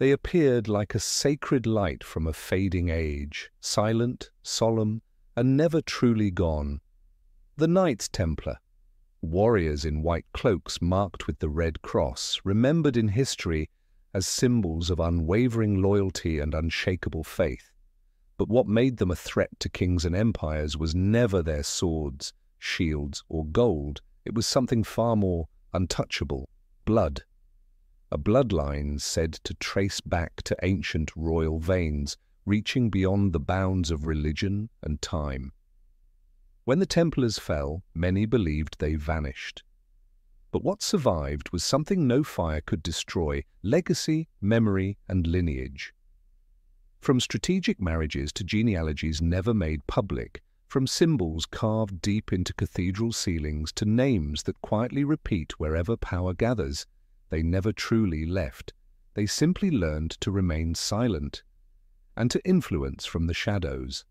They appeared like a sacred light from a fading age, silent, solemn, and never truly gone. The Knights Templar, warriors in white cloaks marked with the red cross, remembered in history as symbols of unwavering loyalty and unshakable faith. But what made them a threat to kings and empires was never their swords, shields, or gold. It was something far more untouchable: blood. A bloodline said to trace back to ancient royal veins, reaching beyond the bounds of religion and time. When the Templars fell, many believed they vanished. But what survived was something no fire could destroy: legacy, memory, and lineage. From strategic marriages to genealogies never made public, from symbols carved deep into cathedral ceilings to names that quietly repeat wherever power gathers, they never truly left. They simply learned to remain silent and to influence from the shadows.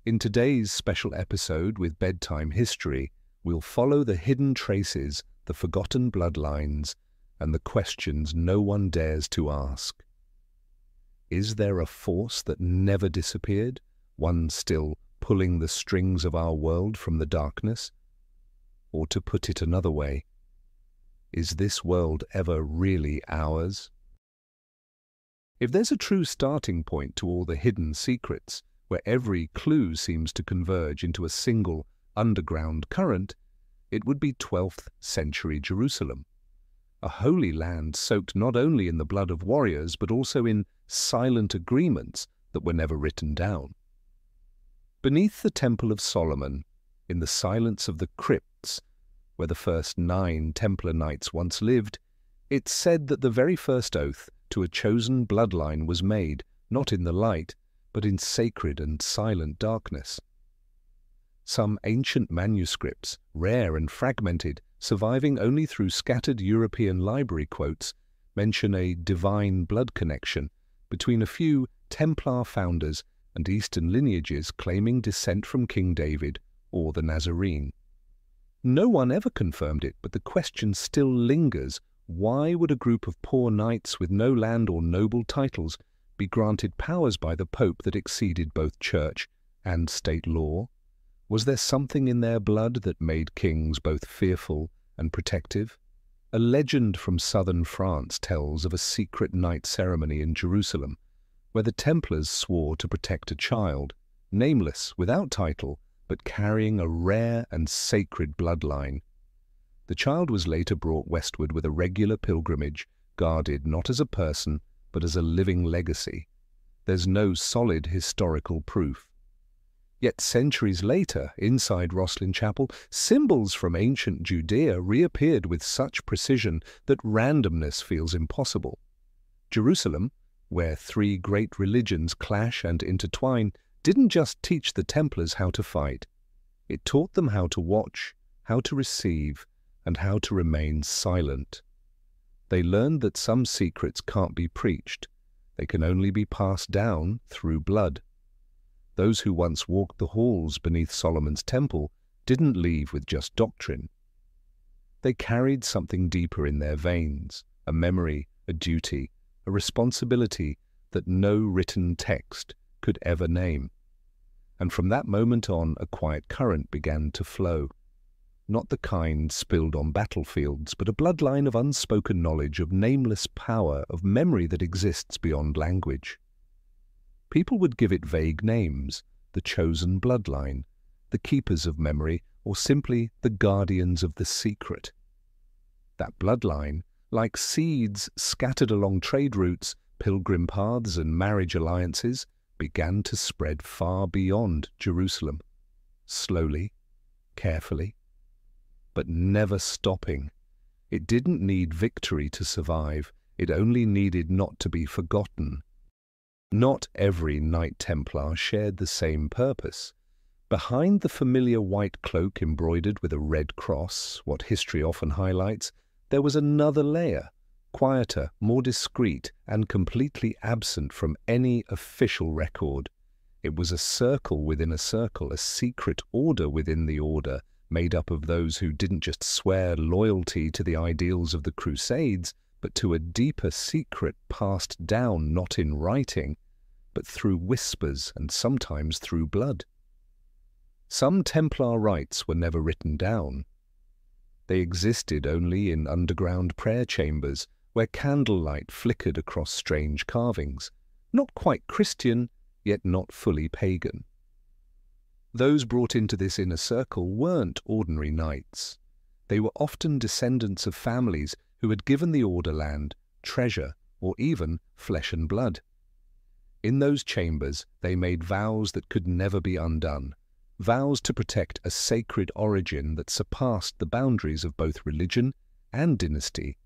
In today's special episode with Bedtime History, we'll follow the hidden traces, the forgotten bloodlines, and the questions no one dares to ask. Is there a force that never disappeared, one still pulling the strings of our world from the darkness? Or to put it another way, is this world ever really ours? If there's a true starting point to all the hidden secrets, where every clue seems to converge into a single underground current, it would be 12th century Jerusalem, a holy land soaked not only in the blood of warriors but also in silent agreements that were never written down. Beneath the Temple of Solomon, in the silence of the crypts where the first 9 Templar knights once lived, it's said that the very first oath to a chosen bloodline was made, not in the light, but in sacred and silent darkness. Some ancient manuscripts, rare and fragmented, surviving only through scattered European library quotes, mention a divine blood connection between a few Templar founders and Eastern lineages claiming descent from King David or the Nazarene. No one ever confirmed it, but the question still lingers: why would a group of poor knights with no land or noble titles be granted powers by the Pope that exceeded both church and state law? Was there something in their blood that made kings both fearful and protective? A legend from southern France tells of a secret night ceremony in Jerusalem, where the Templars swore to protect a child, nameless, without title, but carrying a rare and sacred bloodline. The child was later brought westward with a regular pilgrimage, guarded not as a person, but as a living legacy. There's no solid historical proof. Yet centuries later, inside Rosslyn Chapel, symbols from ancient Judea reappeared with such precision that randomness feels impossible. Jerusalem, where 3 great religions clash and intertwine, didn't just teach the Templars how to fight. It taught them how to watch, how to receive, and how to remain silent. They learned that some secrets can't be preached. They can only be passed down through blood. Those who once walked the halls beneath Solomon's temple didn't leave with just doctrine. They carried something deeper in their veins, a memory, a duty, a responsibility that no written text could ever name. And from that moment on, a quiet current began to flow. Not the kind spilled on battlefields, but a bloodline of unspoken knowledge, of nameless power, of memory that exists beyond language. People would give it vague names: the chosen bloodline, the keepers of memory, or simply the guardians of the secret. That bloodline, like seeds scattered along trade routes, pilgrim paths, and marriage alliances, began to spread far beyond Jerusalem, slowly, carefully, but never stopping. It didn't need victory to survive. It only needed not to be forgotten. Not every Knight Templar shared the same purpose. Behind the familiar white cloak embroidered with a red cross, what history often highlights, there was another layer, quieter, more discreet, and completely absent from any official record. It was a circle within a circle, a secret order within the order, made up of those who didn't just swear loyalty to the ideals of the Crusades, but to a deeper secret passed down not in writing, but through whispers and sometimes through blood. Some Templar rites were never written down. They existed only in underground prayer chambers where candlelight flickered across strange carvings, not quite Christian, yet not fully pagan. Those brought into this inner circle weren't ordinary knights. They were often descendants of families who had given the Order land, treasure, or even flesh and blood. In those chambers they made vows that could never be undone, vows to protect a sacred origin that surpassed the boundaries of both religion and dynasty.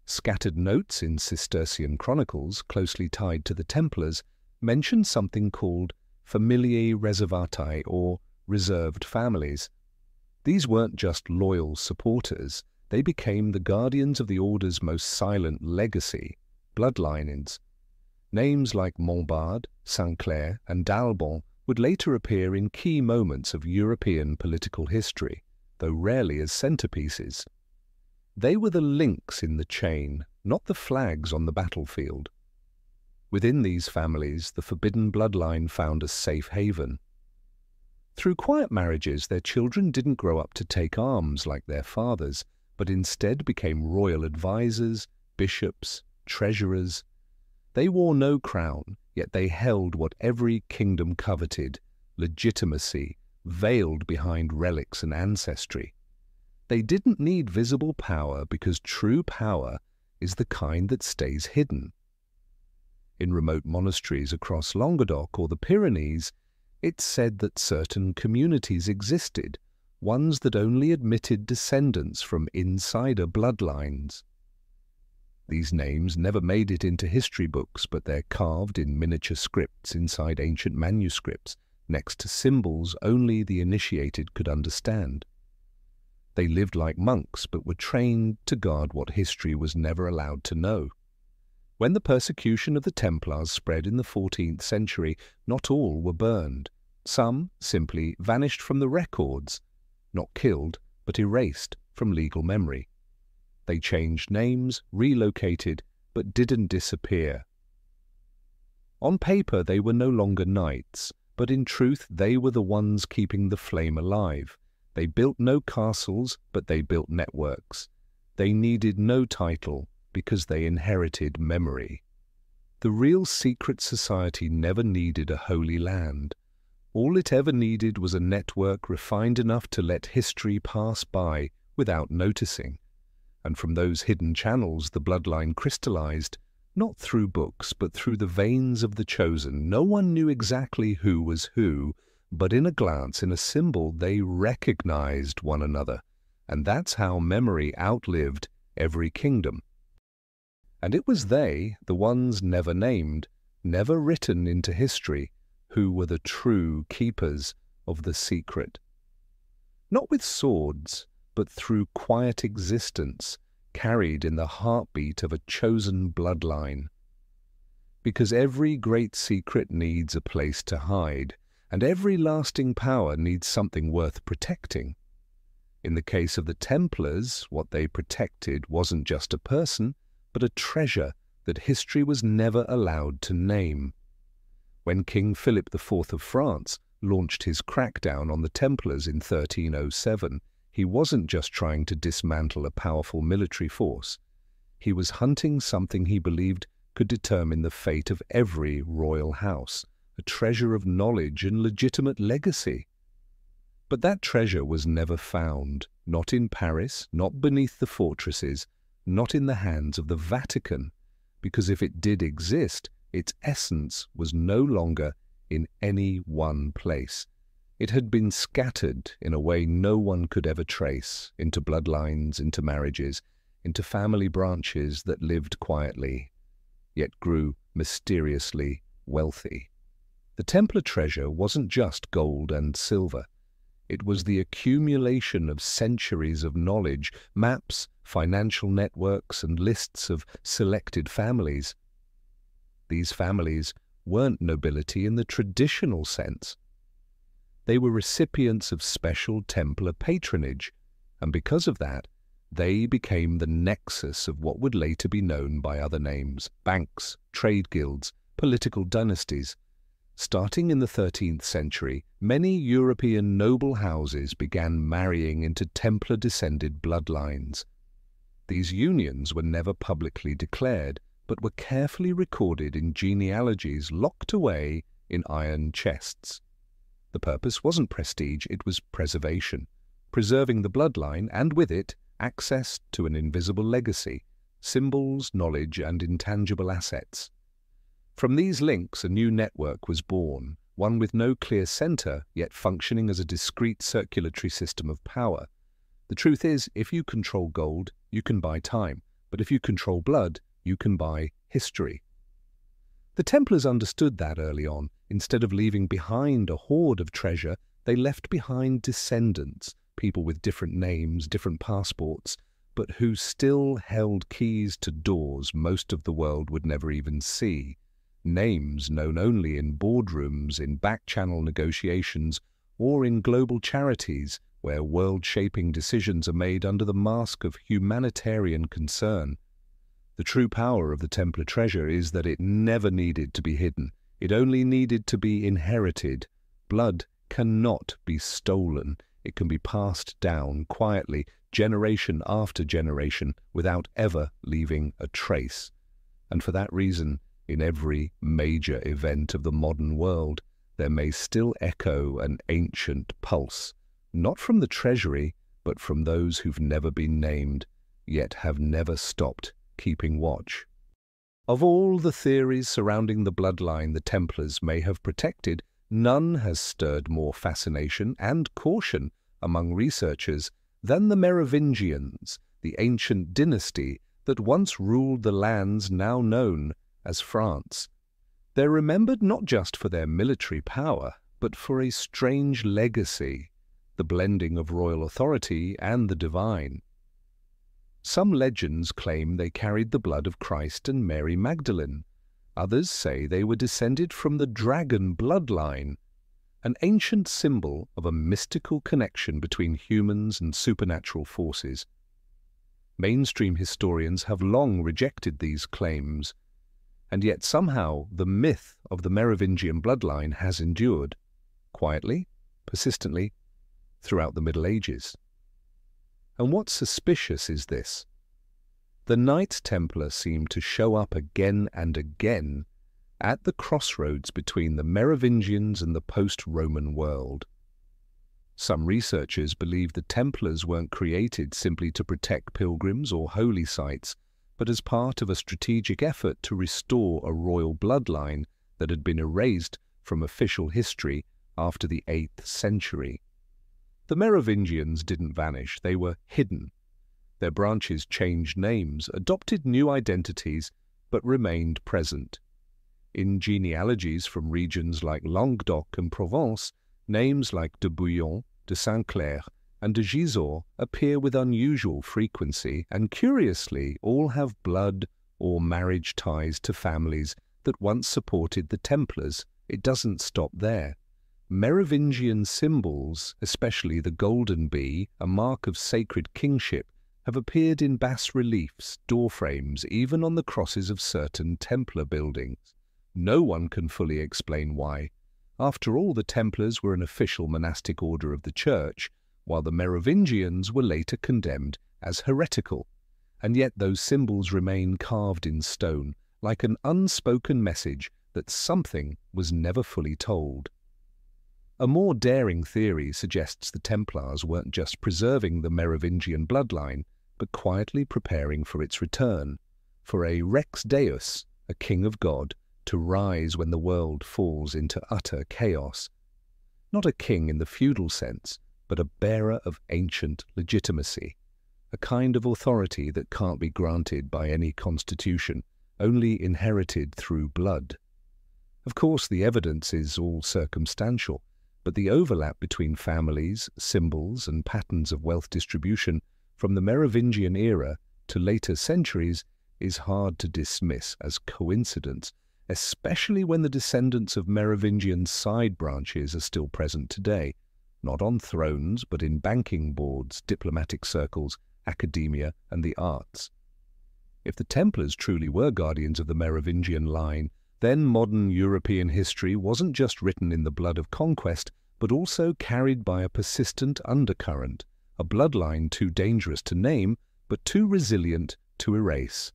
Scattered notes in Cistercian chronicles, closely tied to the Templars, mention something called familiae reservatae, or reserved families. These weren't just loyal supporters, they became the guardians of the Order's most silent legacy, bloodlines. Names like Montbard, Saint Clair, and d'Albon would later appear in key moments of European political history, though rarely as centerpieces. They were the links in the chain, not the flags on the battlefield. Within these families, the forbidden bloodline found a safe haven. Through quiet marriages, their children didn't grow up to take arms like their fathers, but instead became royal advisors, bishops, treasurers. They wore no crown, yet they held what every kingdom coveted, legitimacy, veiled behind relics and ancestry. They didn't need visible power because true power is the kind that stays hidden. In remote monasteries across Languedoc or the Pyrenees, it's said that certain communities existed, ones that only admitted descendants from insider bloodlines. These names never made it into history books, but they're carved in miniature scripts inside ancient manuscripts, next to symbols only the initiated could understand. They lived like monks, but were trained to guard what history was never allowed to know. When the persecution of the Templars spread in the 14th century, not all were burned. Some simply vanished from the records, not killed, but erased from legal memory. They changed names, relocated, but didn't disappear. On paper, they were no longer knights, but in truth, they were the ones keeping the flame alive. They built no castles, but they built networks. They needed no title, because they inherited memory. The real secret society never needed a holy land. All it ever needed was a network refined enough to let history pass by without noticing. And from those hidden channels the bloodline crystallized, not through books, but through the veins of the chosen. No one knew exactly who was who, but in a glance, in a symbol, they recognized one another. And that's how memory outlived every kingdom. And it was they, the ones never named, never written into history, who were the true keepers of the secret. Not with swords, but through quiet existence, carried in the heartbeat of a chosen bloodline. Because every great secret needs a place to hide, and every lasting power needs something worth protecting. In the case of the Templars, what they protected wasn't just a person, but a treasure that history was never allowed to name. When King Philip IV of France launched his crackdown on the Templars in 1307, he wasn't just trying to dismantle a powerful military force. He was hunting something he believed could determine the fate of every royal house, a treasure of knowledge and legitimate legacy. But that treasure was never found, not in Paris, not beneath the fortresses, not in the hands of the Vatican, because if it did exist, its essence was no longer in any one place. It had been scattered in a way no one could ever trace, into bloodlines, into marriages, into family branches that lived quietly, yet grew mysteriously wealthy. The Templar treasure wasn't just gold and silver. It was the accumulation of centuries of knowledge, maps, financial networks, and lists of selected families. These families weren't nobility in the traditional sense. They were recipients of special Templar patronage, and because of that, They became the nexus of what would later be known by other names: banks, trade guilds, political dynasties. Starting in the 13th century, many European noble houses began marrying into Templar-descended bloodlines. These unions were never publicly declared, but were carefully recorded in genealogies locked away in iron chests. The purpose wasn't prestige, it was preservation, preserving the bloodline and with it, access to an invisible legacy, symbols, knowledge, and intangible assets. From these links, a new network was born, one with no clear center, yet functioning as a discrete circulatory system of power. The truth is, if you control gold, you can buy time, but if you control blood, you can buy history. The Templars understood that early on. Instead of leaving behind a hoard of treasure, they left behind descendants, people with different names, different passports, but who still held keys to doors most of the world would never even see. Names known only in boardrooms, in back-channel negotiations, or in global charities where world-shaping decisions are made under the mask of humanitarian concern. The true power of the Templar treasure is that it never needed to be hidden. It only needed to be inherited. Blood cannot be stolen. It can be passed down quietly, generation after generation, without ever leaving a trace. And for that reason, in every major event of the modern world, there may still echo an ancient pulse, not from the treasury, but from those who've never been named, yet have never stopped keeping watch. Of all the theories surrounding the bloodline the Templars may have protected, none has stirred more fascination and caution among researchers than the Merovingians, the ancient dynasty that once ruled the lands now known as France. They're remembered not just for their military power, but for a strange legacy, the blending of royal authority and the divine. Some legends claim they carried the blood of Christ and Mary Magdalene. Others say they were descended from the dragon bloodline, an ancient symbol of a mystical connection between humans and supernatural forces. Mainstream historians have long rejected these claims, and yet somehow the myth of the Merovingian bloodline has endured, quietly, persistently, throughout the Middle Ages. And what's suspicious is this: the Knights Templar seem to show up again and again at the crossroads between the Merovingians and the post-Roman world. Some researchers believe the Templars weren't created simply to protect pilgrims or holy sites, but as part of a strategic effort to restore a royal bloodline that had been erased from official history after the 8th century. The Merovingians didn't vanish, they were hidden. Their branches changed names, adopted new identities, but remained present. In genealogies from regions like Languedoc and Provence, names like de Bouillon, de Saint-Clair, and de Gisors appear with unusual frequency, and curiously all have blood or marriage ties to families that once supported the Templars. It doesn't stop there. Merovingian symbols, especially the golden bee, a mark of sacred kingship, have appeared in bas-reliefs, doorframes, even on the crosses of certain Templar buildings. No one can fully explain why. After all, the Templars were an official monastic order of the Church, while the Merovingians were later condemned as heretical. And yet those symbols remain carved in stone, like an unspoken message that something was never fully told. A more daring theory suggests the Templars weren't just preserving the Merovingian bloodline, but quietly preparing for its return, for a Rex Deus, a king of God, to rise when the world falls into utter chaos. Not a king in the feudal sense, but a bearer of ancient legitimacy, a kind of authority that can't be granted by any constitution, only inherited through blood. Of course, the evidence is all circumstantial, but the overlap between families, symbols, and patterns of wealth distribution from the Merovingian era to later centuries is hard to dismiss as coincidence, especially when the descendants of Merovingian side branches are still present today, not on thrones but in banking boards, diplomatic circles, academia, and the arts. If the Templars truly were guardians of the Merovingian line, then modern European history wasn't just written in the blood of conquest, but also carried by a persistent undercurrent, a bloodline too dangerous to name, but too resilient to erase.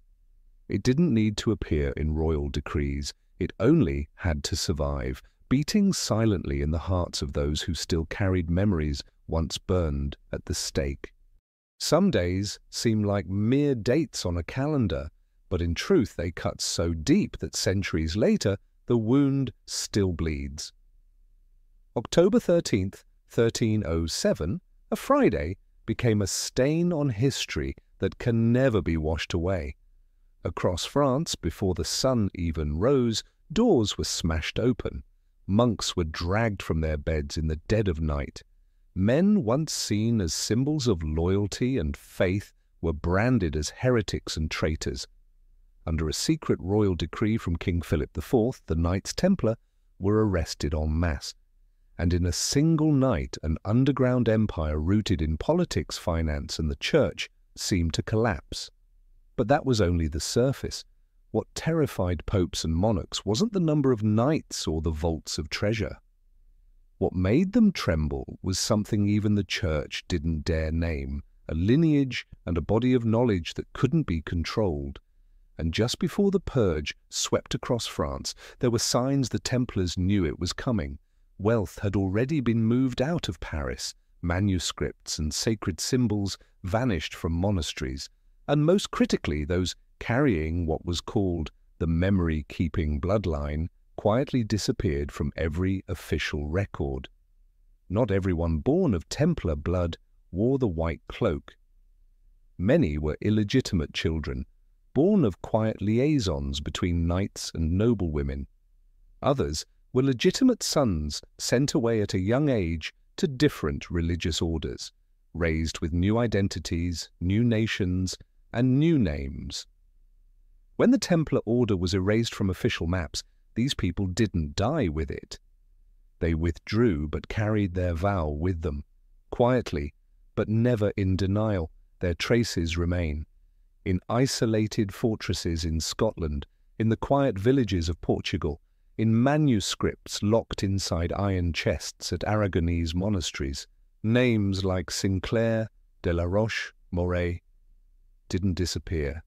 It didn't need to appear in royal decrees. It only had to survive, beating silently in the hearts of those who still carried memories once burned at the stake. Some days seem like mere dates on a calendar, but in truth they cut so deep that centuries later the wound still bleeds. October 13th, 1307, a Friday, became a stain on history that can never be washed away. Across France, before the sun even rose, doors were smashed open. Monks were dragged from their beds in the dead of night. Men once seen as symbols of loyalty and faith were branded as heretics and traitors. Under a secret royal decree from King Philip IV, the Knights Templar were arrested en masse. And in a single night, an underground empire rooted in politics, finance, and the church seemed to collapse. But that was only the surface. What terrified popes and monarchs wasn't the number of knights or the vaults of treasure. What made them tremble was something even the church didn't dare name, a lineage and a body of knowledge that couldn't be controlled. And just before the purge swept across France, there were signs the Templars knew it was coming. Wealth had already been moved out of Paris. Manuscripts and sacred symbols vanished from monasteries. And most critically, those carrying what was called the memory-keeping bloodline quietly disappeared from every official record. Not everyone born of Templar blood wore the white cloak. Many were illegitimate children, born of quiet liaisons between knights and noblewomen. Others were legitimate sons sent away at a young age to different religious orders, raised with new identities, new nations, and new names. When the Templar Order was erased from official maps, these people didn't die with it. They withdrew but carried their vow with them. Quietly, but never in denial, their traces remain. In isolated fortresses in Scotland, in the quiet villages of Portugal, in manuscripts locked inside iron chests at Aragonese monasteries, names like Sinclair, de la Roche, Moray didn't disappear.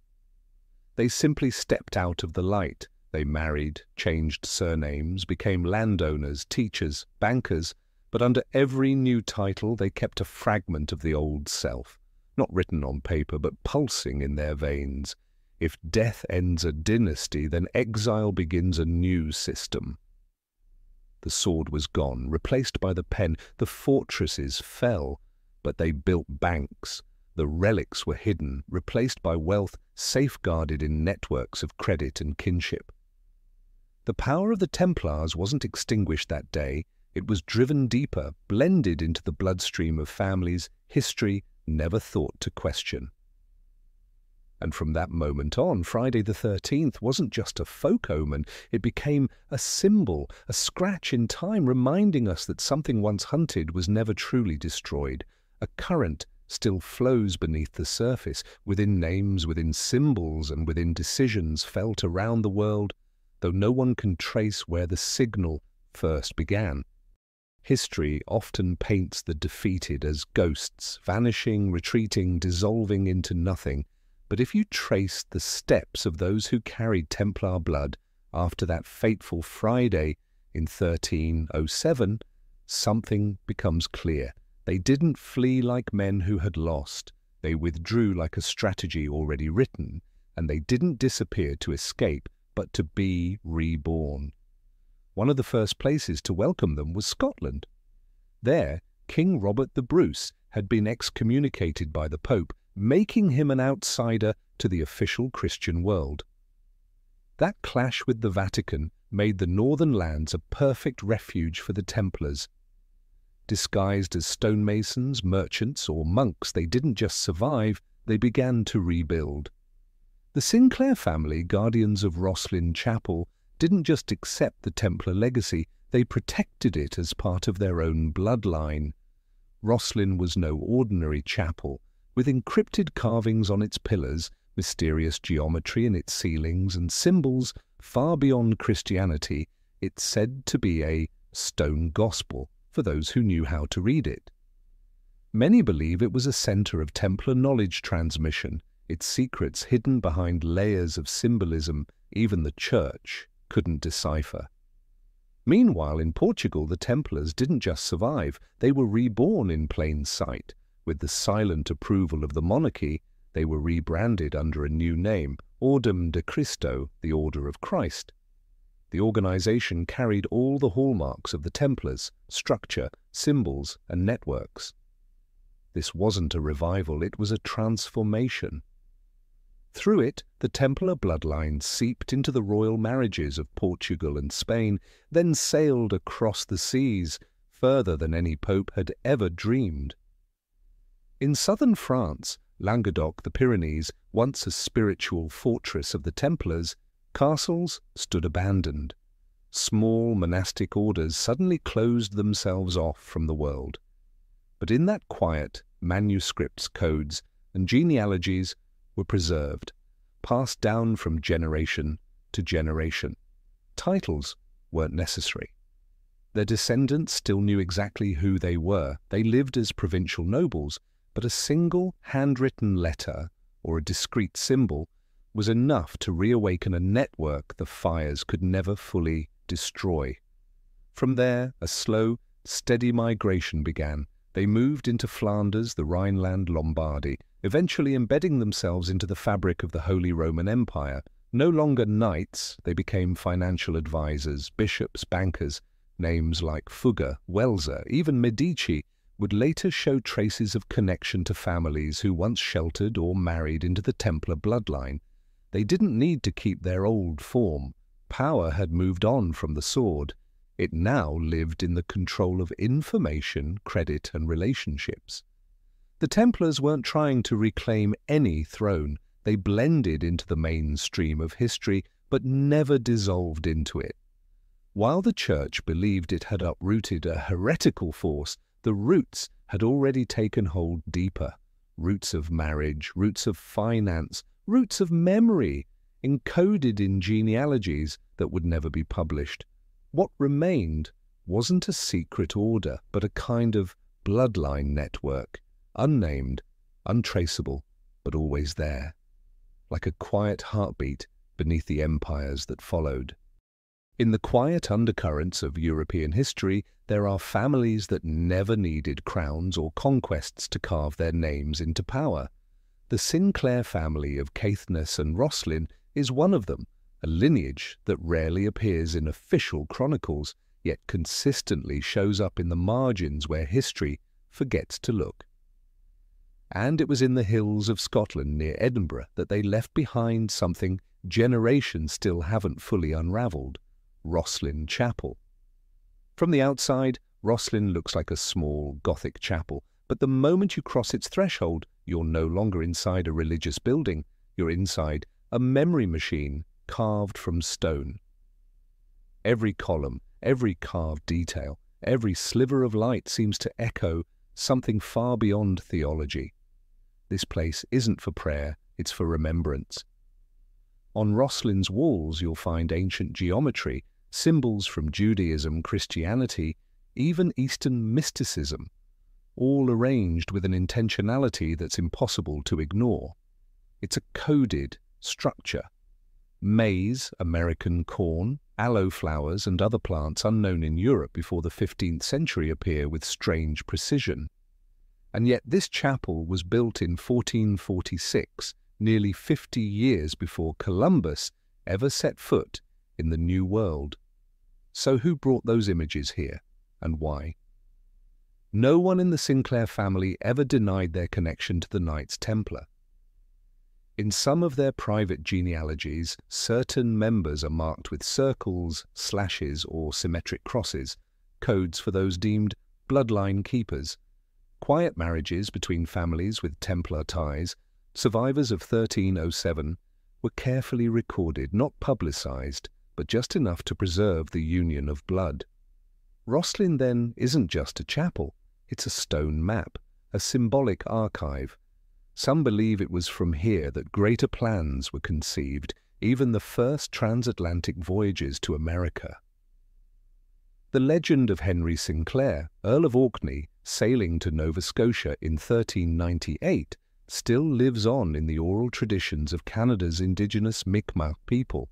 They simply stepped out of the light. They married, changed surnames, became landowners, teachers, bankers, but under every new title they kept a fragment of the old self, not written on paper but pulsing in their veins. If death ends a dynasty, then exile begins a new system. The sword was gone, replaced by the pen. The fortresses fell, but they built banks. The relics were hidden, replaced by wealth safeguarded in networks of credit and kinship. The power of the Templars wasn't extinguished that day. It was driven deeper, blended into the bloodstream of families history never thought to question. And from that moment on, Friday the 13th wasn't just a folk omen. It became a symbol, a scratch in time reminding us that something once hunted was never truly destroyed. A current still flows beneath the surface, within names, within symbols, and within decisions felt around the world, though no one can trace where the signal first began. History often paints the defeated as ghosts, vanishing, retreating, dissolving into nothing. But if you trace the steps of those who carried Templar blood after that fateful Friday in 1307, something becomes clear. They didn't flee like men who had lost. They withdrew like a strategy already written, and they didn't disappear to escape, but to be reborn. One of the first places to welcome them was Scotland. There, King Robert the Bruce had been excommunicated by the Pope, making him an outsider to the official Christian world. That clash with the Vatican made the northern lands a perfect refuge for the Templars. Disguised as stonemasons, merchants, or monks, they didn't just survive, they began to rebuild. The Sinclair family, guardians of Rosslyn Chapel, didn't just accept the Templar legacy, they protected it as part of their own bloodline. Rosslyn was no ordinary chapel. With encrypted carvings on its pillars, mysterious geometry in its ceilings, and symbols far beyond Christianity, it's said to be a stone gospel for those who knew how to read it. Many believe it was a center of Templar knowledge transmission, its secrets hidden behind layers of symbolism even the Church couldn't decipher. Meanwhile, in Portugal, the Templars didn't just survive, they were reborn in plain sight. With the silent approval of the monarchy, they were rebranded under a new name, Ordem de Cristo, the Order of Christ. The organization carried all the hallmarks of the Templars: structure, symbols, and networks. This wasn't a revival, it was a transformation. Through it, the Templar bloodline seeped into the royal marriages of Portugal and Spain, then sailed across the seas, further than any pope had ever dreamed. In southern France, Languedoc, the Pyrenees, once a spiritual fortress of the Templars, castles stood abandoned. Small monastic orders suddenly closed themselves off from the world. But in that quiet, manuscripts, codes, and genealogies were preserved, passed down from generation to generation. Titles weren't necessary. Their descendants still knew exactly who they were. They lived as provincial nobles, but a single handwritten letter or a discrete symbol was enough to reawaken a network the fires could never fully destroy. From there, a slow, steady migration began. They moved into Flanders, the Rhineland, Lombardy, eventually embedding themselves into the fabric of the Holy Roman Empire. No longer knights, they became financial advisors, bishops, bankers. Names like Fugger, Welser, even Medici would later show traces of connection to families who once sheltered or married into the Templar bloodline. They didn't need to keep their old form. Power had moved on from the sword. It now lived in the control of information, credit, and relationships. The Templars weren't trying to reclaim any throne. They blended into the mainstream of history, but never dissolved into it. While the Church believed it had uprooted a heretical force, the roots had already taken hold deeper. Roots of marriage, roots of finance, roots of memory, encoded in genealogies that would never be published. What remained wasn't a secret order, but a kind of bloodline network, unnamed, untraceable, but always there, like a quiet heartbeat beneath the empires that followed. In the quiet undercurrents of European history, there are families that never needed crowns or conquests to carve their names into power. The Sinclair family of Caithness and Rosslyn is one of them, a lineage that rarely appears in official chronicles, yet consistently shows up in the margins where history forgets to look. And it was in the hills of Scotland near Edinburgh that they left behind something generations still haven't fully unravelled: Rosslyn Chapel. From the outside, Rosslyn looks like a small Gothic chapel, but the moment you cross its threshold, you're no longer inside a religious building, you're inside a memory machine carved from stone. Every column, every carved detail, every sliver of light seems to echo something far beyond theology. This place isn't for prayer, it's for remembrance. On Rosslyn's walls you'll find ancient geometry, symbols from Judaism, Christianity, even Eastern mysticism, all arranged with an intentionality that's impossible to ignore. It's a coded structure. Maize, American corn, aloe flowers and other plants unknown in Europe before the 15th century appear with strange precision. And yet this chapel was built in 1446, nearly 50 years before Columbus ever set foot in the New World. So who brought those images here, and why? No one in the Sinclair family ever denied their connection to the Knights Templar. In some of their private genealogies, certain members are marked with circles, slashes, or symmetric crosses, codes for those deemed bloodline keepers. Quiet marriages between families with Templar ties, survivors of 1307, were carefully recorded, not publicized, but just enough to preserve the union of blood. Rosslyn, then, isn't just a chapel, it's a stone map, a symbolic archive. Some believe it was from here that greater plans were conceived, even the first transatlantic voyages to America. The legend of Henry Sinclair, Earl of Orkney, sailing to Nova Scotia in 1398 still lives on in the oral traditions of Canada's Indigenous Mi'kmaq people.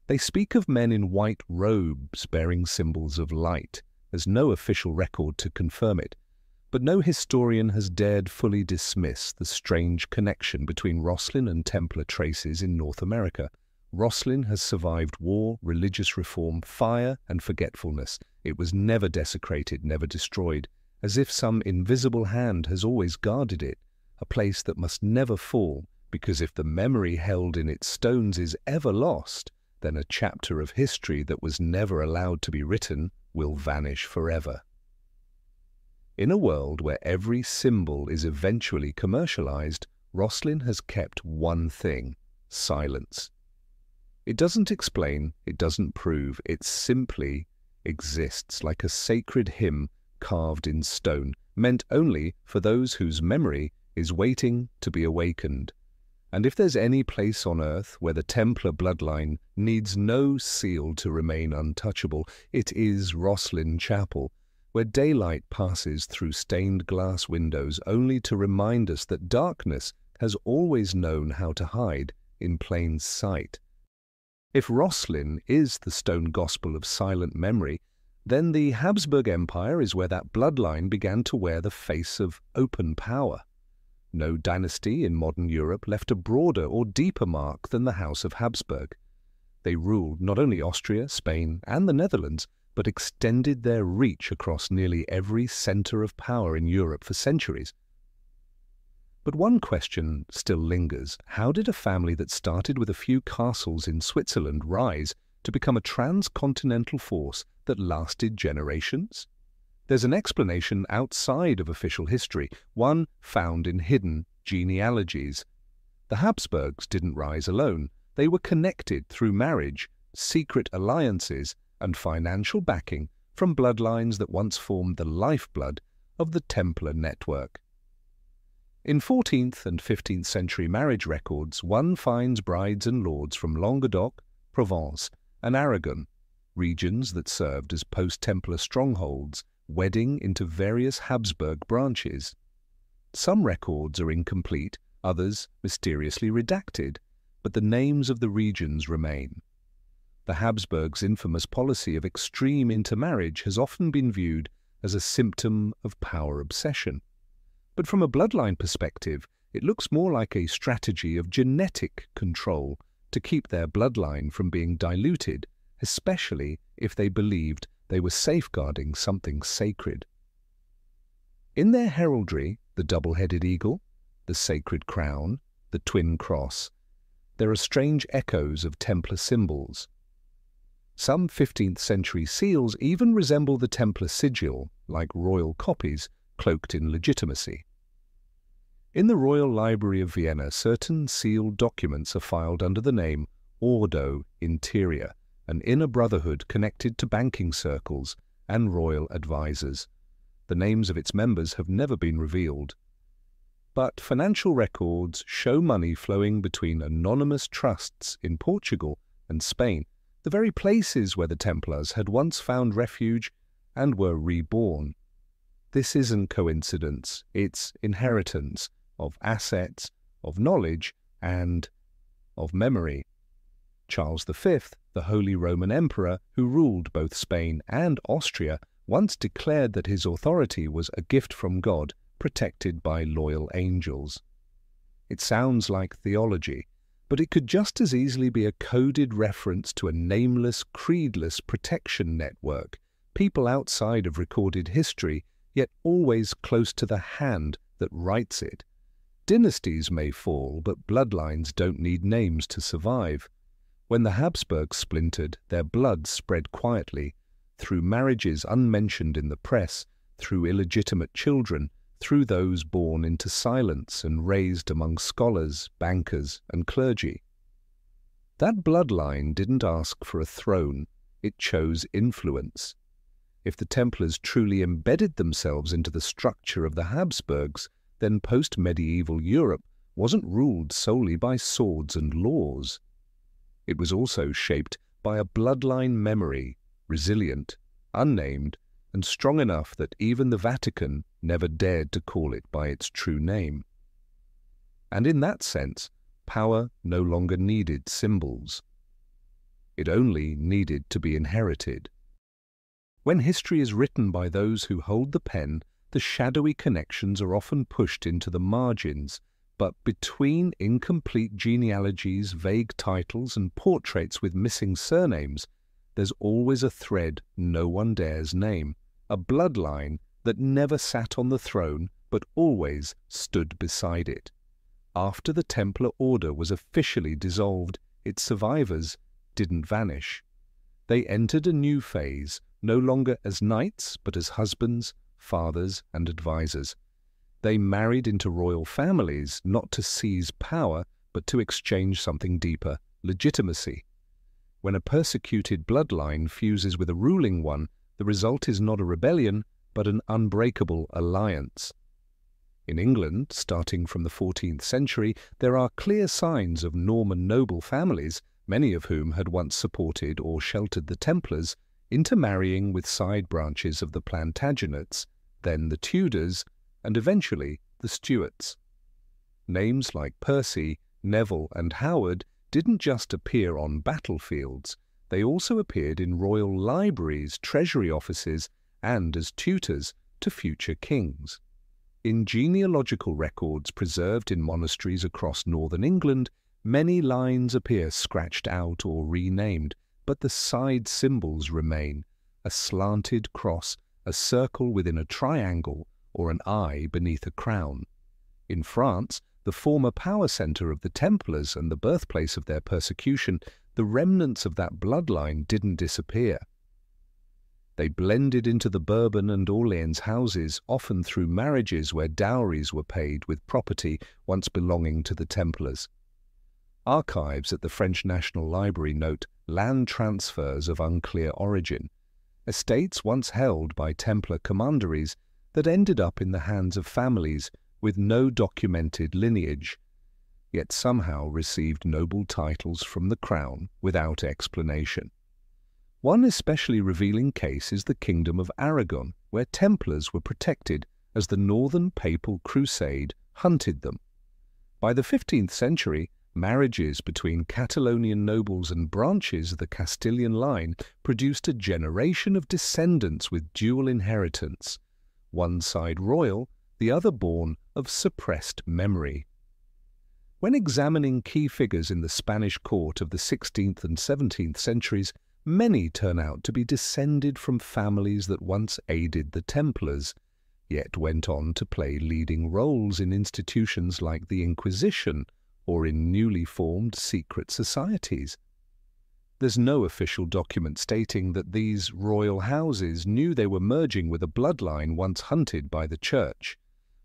They speak of men in white robes bearing symbols of light. There's no official record to confirm it, but no historian has dared fully dismiss the strange connection between Rosslyn and Templar traces in North America. Rosslyn has survived war, religious reform, fire, and forgetfulness. It was never desecrated, never destroyed, as if some invisible hand has always guarded it, a place that must never fall, because if the memory held in its stones is ever lost, then a chapter of history that was never allowed to be written will vanish forever. In a world where every symbol is eventually commercialized, Rosslyn has kept one thing: silence. It doesn't explain, it doesn't prove, it simply exists like a sacred hymn carved in stone, meant only for those whose memory is waiting to be awakened. And if there's any place on earth where the Templar bloodline needs no seal to remain untouchable, it is Rosslyn Chapel, where daylight passes through stained glass windows only to remind us that darkness has always known how to hide in plain sight. If Rosslyn is the stone gospel of silent memory, then the Habsburg Empire is where that bloodline began to wear the face of open power. No dynasty in modern Europe left a broader or deeper mark than the House of Habsburg. They ruled not only Austria, Spain, and the Netherlands, but extended their reach across nearly every center of power in Europe for centuries. But one question still lingers. How did a family that started with a few castles in Switzerland rise to become a transcontinental force that lasted generations? There's an explanation outside of official history, one found in hidden genealogies. The Habsburgs didn't rise alone. They were connected through marriage, secret alliances, and financial backing from bloodlines that once formed the lifeblood of the Templar network. In 14th and 15th century marriage records, one finds brides and lords from Languedoc, Provence, and Aragon, regions that served as post-Templar strongholds, wedding into various Habsburg branches. Some records are incomplete, others mysteriously redacted, but the names of the regions remain. The Habsburgs' infamous policy of extreme intermarriage has often been viewed as a symptom of power obsession. But from a bloodline perspective, it looks more like a strategy of genetic control to keep their bloodline from being diluted, especially if they believed they were safeguarding something sacred. In their heraldry, the double-headed eagle, the sacred crown, the twin cross, there are strange echoes of Templar symbols. Some 15th century seals even resemble the Templar sigil, like royal copies, cloaked in legitimacy. In the Royal Library of Vienna, certain sealed documents are filed under the name Ordo Interior, an inner brotherhood connected to banking circles and royal advisors. The names of its members have never been revealed. But financial records show money flowing between anonymous trusts in Portugal and Spain, the very places where the Templars had once found refuge and were reborn. This isn't coincidence, it's inheritance of assets, of knowledge, and of memory. Charles V, the Holy Roman Emperor, who ruled both Spain and Austria, once declared that his authority was a gift from God, protected by loyal angels. It sounds like theology, but it could just as easily be a coded reference to a nameless, creedless protection network, people outside of recorded history, yet always close to the hand that writes it. Dynasties may fall, but bloodlines don't need names to survive. When the Habsburgs splintered, their blood spread quietly, through marriages unmentioned in the press, through illegitimate children, through those born into silence and raised among scholars, bankers, and clergy. That bloodline didn't ask for a throne, it chose influence. If the Templars truly embedded themselves into the structure of the Habsburgs, then post-medieval Europe wasn't ruled solely by swords and laws. It was also shaped by a bloodline memory, resilient, unnamed, and strong enough that even the Vatican never dared to call it by its true name. And in that sense, power no longer needed symbols. It only needed to be inherited. When history is written by those who hold the pen, the shadowy connections are often pushed into the margins, but between incomplete genealogies, vague titles, and portraits with missing surnames, there's always a thread no one dares name, a bloodline that never sat on the throne but always stood beside it. After the Templar Order was officially dissolved, its survivors didn't vanish. They entered a new phase, no longer as knights but as husbands, fathers, and advisors. They married into royal families, not to seize power, but to exchange something deeper, legitimacy. When a persecuted bloodline fuses with a ruling one, the result is not a rebellion, but an unbreakable alliance. In England, starting from the 14th century, there are clear signs of Norman noble families, many of whom had once supported or sheltered the Templars, intermarrying with side branches of the Plantagenets, then the Tudors, and eventually the Stuarts. Names like Percy, Neville, and Howard didn't just appear on battlefields, they also appeared in royal libraries, treasury offices, and as tutors to future kings. In genealogical records preserved in monasteries across northern England, many lines appear scratched out or renamed, but the side symbols remain: a slanted cross, a circle within a triangle, or an eye beneath a crown. In France, the former power centre of the Templars and the birthplace of their persecution, the remnants of that bloodline didn't disappear. They blended into the Bourbon and Orleans houses, often through marriages where dowries were paid with property once belonging to the Templars. Archives at the French National Library note land transfers of unclear origin, estates once held by Templar commanderies that ended up in the hands of families with no documented lineage, yet somehow received noble titles from the crown without explanation. One especially revealing case is the Kingdom of Aragon, where Templars were protected as the Northern Papal Crusade hunted them. By the 15th century, marriages between Catalonian nobles and branches of the Castilian line produced a generation of descendants with dual inheritance, one side royal, the other born of suppressed memory. When examining key figures in the Spanish court of the 16th and 17th centuries, many turn out to be descended from families that once aided the Templars, yet went on to play leading roles in institutions like the Inquisition or in newly formed secret societies. There's no official document stating that these royal houses knew they were merging with a bloodline once hunted by the Church,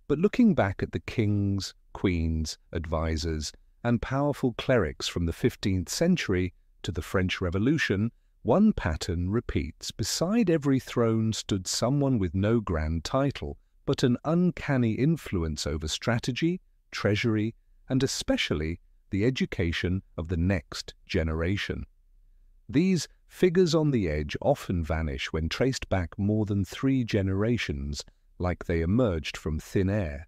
but looking back at the kings, queens, advisors, and powerful clerics from the 15th century to the French Revolution, one pattern repeats. Beside every throne stood someone with no grand title, but an uncanny influence over strategy, treasury, and especially the education of the next generation. These figures on the edge often vanish when traced back more than 3 generations, like they emerged from thin air.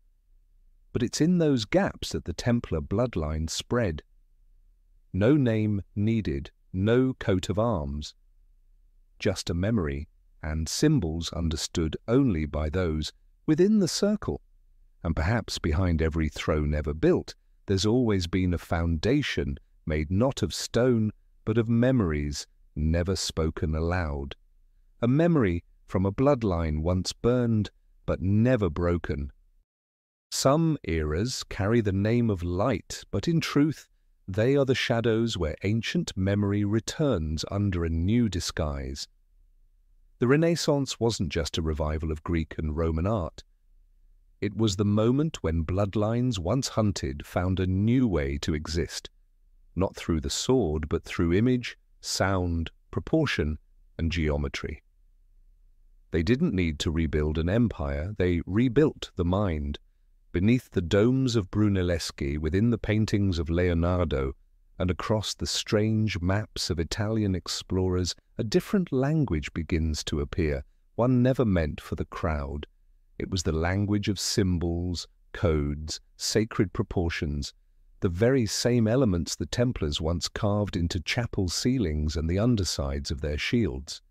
But it's in those gaps that the Templar bloodline spread. No name needed, no coat of arms, just a memory and symbols understood only by those within the circle. And perhaps behind every throne ever built, there's always been a foundation made not of stone, but of memories never spoken aloud. A memory from a bloodline once burned, but never broken. Some eras carry the name of light, but in truth, they are the shadows where ancient memory returns under a new disguise. The Renaissance wasn't just a revival of Greek and Roman art. It was the moment when bloodlines once hunted found a new way to exist, not through the sword, but through image, sound, proportion, and geometry. They didn't need to rebuild an empire, they rebuilt the mind. Beneath the domes of Brunelleschi, within the paintings of Leonardo, and across the strange maps of Italian explorers, a different language begins to appear, one never meant for the crowd. It was the language of symbols, codes, sacred proportions, the very same elements the Templars once carved into chapel ceilings and the undersides of their shields.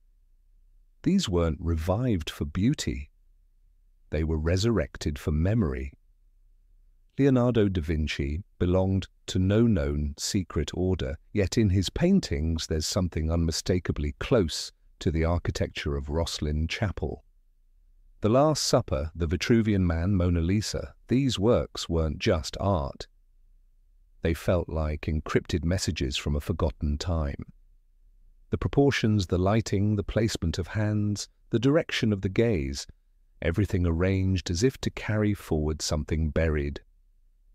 These weren't revived for beauty. They were resurrected for memory. Leonardo da Vinci belonged to no known secret order, yet in his paintings there's something unmistakably close to the architecture of Rosslyn Chapel. The Last Supper, the Vitruvian Man, Mona Lisa, these works weren't just art. They felt like encrypted messages from a forgotten time. The proportions, the lighting, the placement of hands, the direction of the gaze, everything arranged as if to carry forward something buried.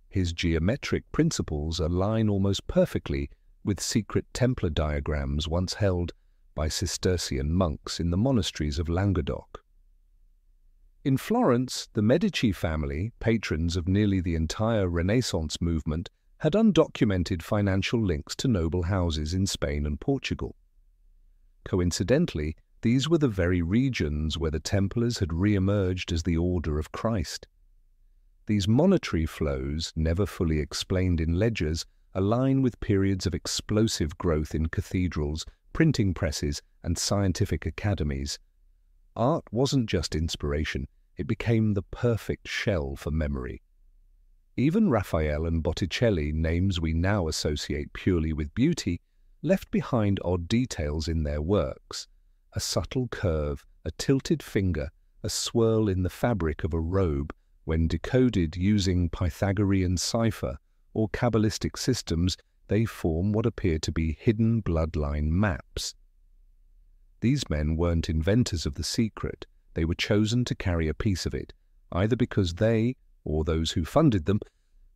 His geometric principles align almost perfectly with secret Templar diagrams once held by Cistercian monks in the monasteries of Languedoc. In Florence, the Medici family, patrons of nearly the entire Renaissance movement, had undocumented financial links to noble houses in Spain and Portugal. Coincidentally, these were the very regions where the Templars had re-emerged as the Order of Christ. These monetary flows, never fully explained in ledgers, align with periods of explosive growth in cathedrals, printing presses, and scientific academies. Art wasn't just inspiration, it became the perfect shell for memory. Even Raphael and Botticelli, names we now associate purely with beauty, left behind odd details in their works. A subtle curve, a tilted finger, a swirl in the fabric of a robe, when decoded using Pythagorean cipher or Kabbalistic systems, they form what appear to be hidden bloodline maps. These men weren't inventors of the secret, they were chosen to carry a piece of it, either because they, or those who funded them,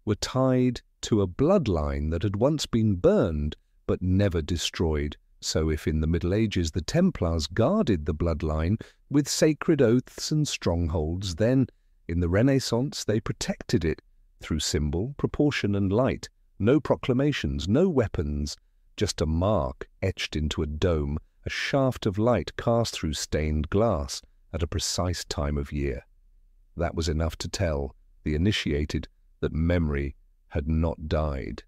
were tied to a bloodline that had once been burned but never destroyed. So if in the Middle Ages the Templars guarded the bloodline with sacred oaths and strongholds, then in the Renaissance they protected it through symbol, proportion and light. No proclamations, no weapons, just a mark etched into a dome, a shaft of light cast through stained glass at a precise time of year. That was enough to tell the initiated that memory had not died.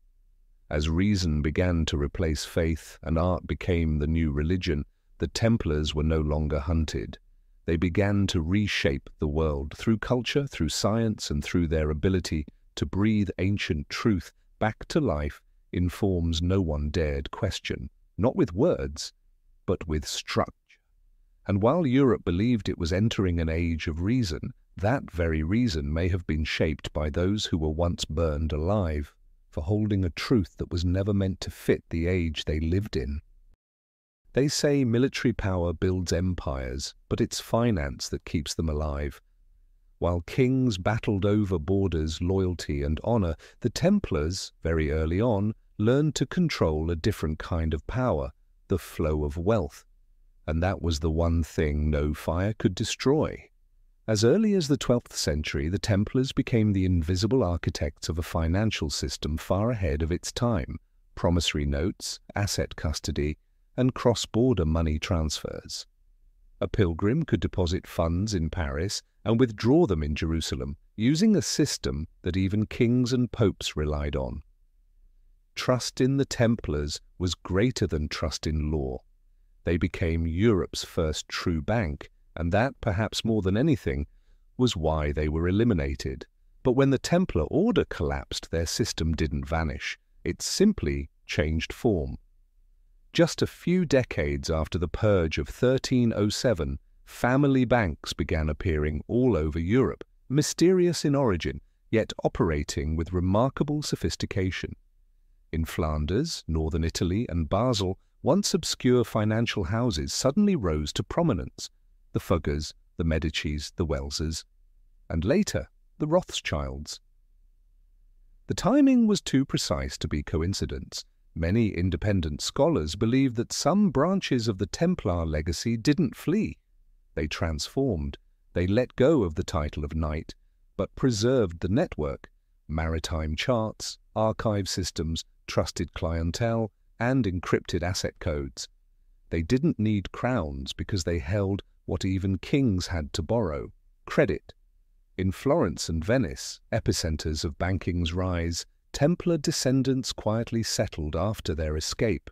As reason began to replace faith and art became the new religion, the Templars were no longer hunted. They began to reshape the world through culture, through science, and through their ability to breathe ancient truth back to life in forms no one dared question, not with words, but with structure. And while Europe believed it was entering an age of reason, that very reason may have been shaped by those who were once burned alive for holding a truth that was never meant to fit the age they lived in. They say military power builds empires, but it's finance that keeps them alive. While kings battled over borders, loyalty and honor, the Templars, very early on, learned to control a different kind of power, the flow of wealth. And that was the one thing no fire could destroy. As early as the 12th century, the Templars became the invisible architects of a financial system far ahead of its time: promissory notes, asset custody, and cross-border money transfers. A pilgrim could deposit funds in Paris and withdraw them in Jerusalem, using a system that even kings and popes relied on. Trust in the Templars was greater than trust in law. They became Europe's first true bank, and that, perhaps more than anything, was why they were eliminated. But when the Templar order collapsed, their system didn't vanish. It simply changed form. Just a few decades after the purge of 1307, family banks began appearing all over Europe, mysterious in origin, yet operating with remarkable sophistication. In Flanders, northern Italy, and Basel, once obscure financial houses suddenly rose to prominence: the Fuggers, the Medicis, the Welsers, and later, the Rothschilds. The timing was too precise to be coincidence. Many independent scholars believe that some branches of the Templar legacy didn't flee. They transformed. They let go of the title of knight, but preserved the network, maritime charts, archive systems, trusted clientele, and encrypted asset codes. They didn't need crowns because they held what even kings had to borrow: credit. In Florence and Venice, epicenters of banking's rise, Templar descendants quietly settled after their escape.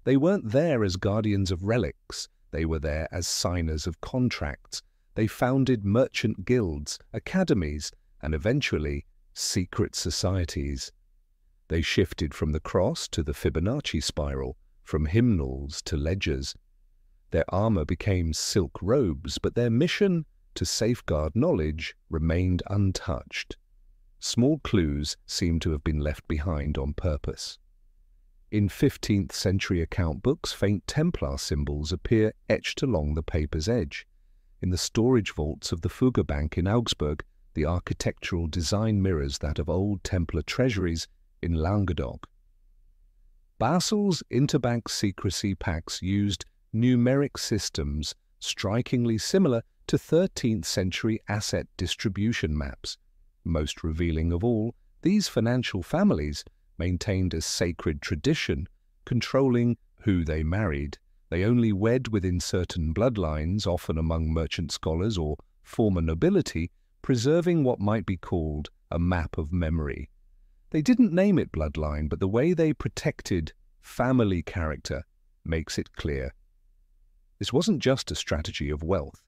They weren't there as guardians of relics, they were there as signers of contracts. They founded merchant guilds, academies, and eventually secret societies. They shifted from the cross to the Fibonacci spiral, from hymnals to ledgers. Their armor became silk robes, but their mission to safeguard knowledge remained untouched. Small clues seem to have been left behind on purpose. In 15th century account books, faint Templar symbols appear etched along the paper's edge. In the storage vaults of the Fugger Bank in Augsburg, the architectural design mirrors that of old Templar treasuries in Languedoc. Basel's interbank secrecy pacts used numeric systems strikingly similar to 13th century asset distribution maps. Most revealing of all, these financial families maintained a sacred tradition, controlling who they married. They only wed within certain bloodlines, often among merchant scholars or former nobility, preserving what might be called a map of memory. They didn't name it bloodline, but the way they protected family character makes it clear. This wasn't just a strategy of wealth.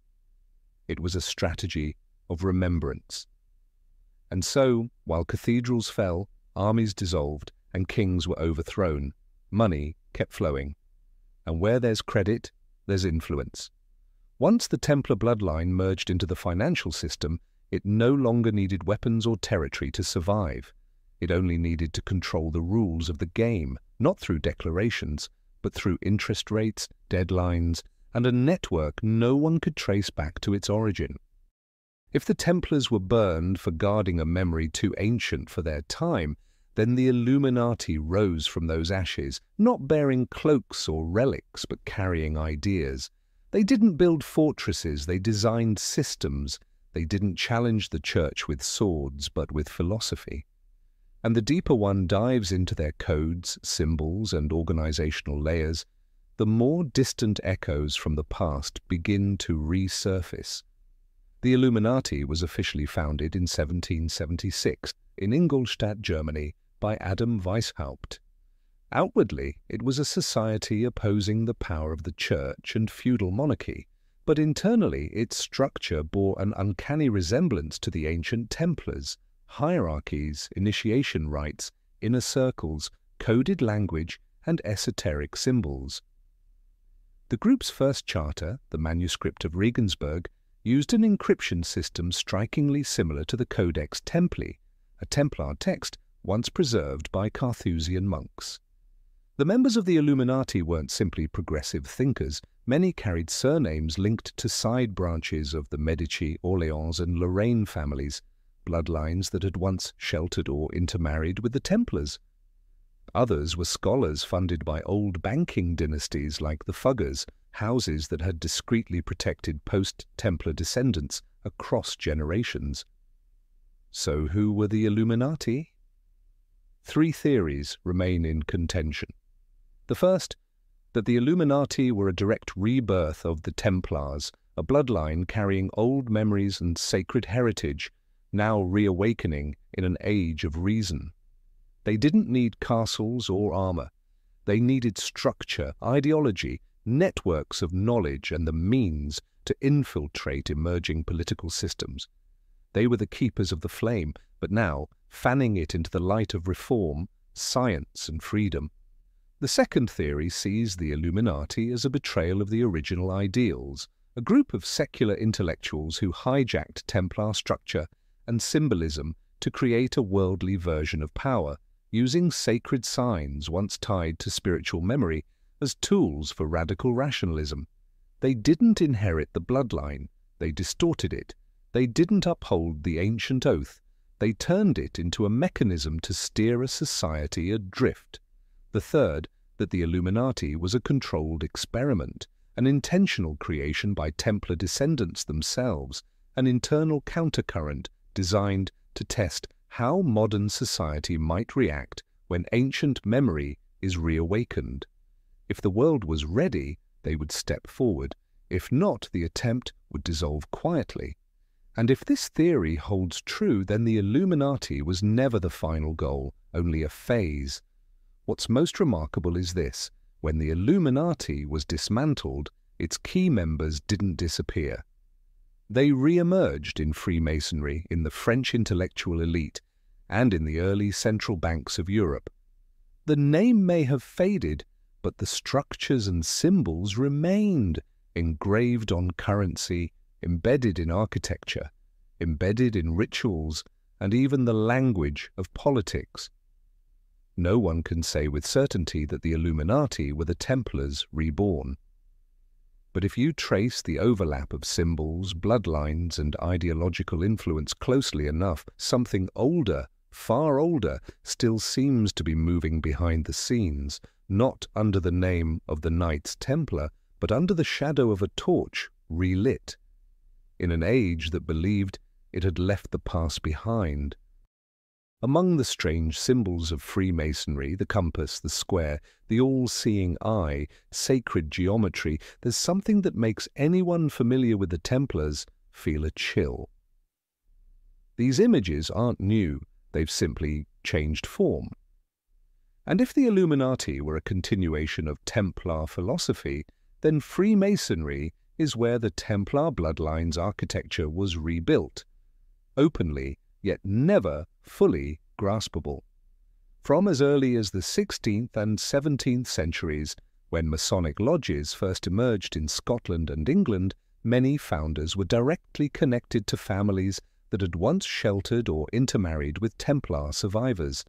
It was a strategy of remembrance. And so, while cathedrals fell, armies dissolved, and kings were overthrown, money kept flowing. And where there's credit, there's influence. Once the Templar bloodline merged into the financial system, it no longer needed weapons or territory to survive. It only needed to control the rules of the game, not through declarations, but through interest rates, deadlines, and a network no one could trace back to its origin. If the Templars were burned for guarding a memory too ancient for their time, then the Illuminati rose from those ashes, not bearing cloaks or relics, but carrying ideas. They didn't build fortresses, they designed systems. They didn't challenge the church with swords, but with philosophy. And the deeper one dives into their codes, symbols, and organizational layers, the more distant echoes from the past begin to resurface. The Illuminati was officially founded in 1776 in Ingolstadt, Germany, by Adam Weishaupt. Outwardly, it was a society opposing the power of the church and feudal monarchy, but internally its structure bore an uncanny resemblance to the ancient Templars: hierarchies, initiation rites, inner circles, coded language, and esoteric symbols. The group's first charter, the Manuscript of Regensburg, used an encryption system strikingly similar to the Codex Templi, a Templar text once preserved by Carthusian monks. The members of the Illuminati weren't simply progressive thinkers. Many carried surnames linked to side branches of the Medici, Orleans, and Lorraine families, bloodlines that had once sheltered or intermarried with the Templars. Others were scholars funded by old banking dynasties like the Fuggers, houses that had discreetly protected post-Templar descendants across generations. So who were the Illuminati? 3 theories remain in contention. The first, that the Illuminati were a direct rebirth of the Templars, a bloodline carrying old memories and sacred heritage, now reawakening in an age of reason. They didn't need castles or armor. They needed structure, ideology, networks of knowledge, and the means to infiltrate emerging political systems. They were the keepers of the flame, but now fanning it into the light of reform, science, and freedom. The second theory sees the Illuminati as a betrayal of the original ideals, a group of secular intellectuals who hijacked Templar structure and symbolism to create a worldly version of power, using sacred signs once tied to spiritual memory as tools for radical rationalism. They didn't inherit the bloodline, they distorted it. They didn't uphold the ancient oath, they turned it into a mechanism to steer a society adrift. The third, that the Illuminati was a controlled experiment, an intentional creation by Templar descendants themselves, an internal countercurrent designed to test how modern society might react when ancient memory is reawakened. If the world was ready, they would step forward. If not, the attempt would dissolve quietly. And if this theory holds true, then the Illuminati was never the final goal, only a phase. What's most remarkable is this: when the Illuminati was dismantled, its key members didn't disappear. They re-emerged in Freemasonry, in the French intellectual elite, and in the early central banks of Europe. The name may have faded, but the structures and symbols remained, engraved on currency, embedded in architecture, embedded in rituals, and even the language of politics. No one can say with certainty that the Illuminati were the Templars reborn. But if you trace the overlap of symbols, bloodlines, and ideological influence closely enough, something older, far older, still seems to be moving behind the scenes, not under the name of the Knights Templar, but under the shadow of a torch relit, in an age that believed it had left the past behind. Among the strange symbols of Freemasonry, the compass, the square, the all-seeing eye, sacred geometry, there's something that makes anyone familiar with the Templars feel a chill. These images aren't new, they've simply changed form. And if the Illuminati were a continuation of Templar philosophy, then Freemasonry is where the Templar bloodline's architecture was rebuilt, openly, yet never fully graspable. From as early as the 16th and 17th centuries, when Masonic lodges first emerged in Scotland and England, many founders were directly connected to families that had once sheltered or intermarried with Templar survivors.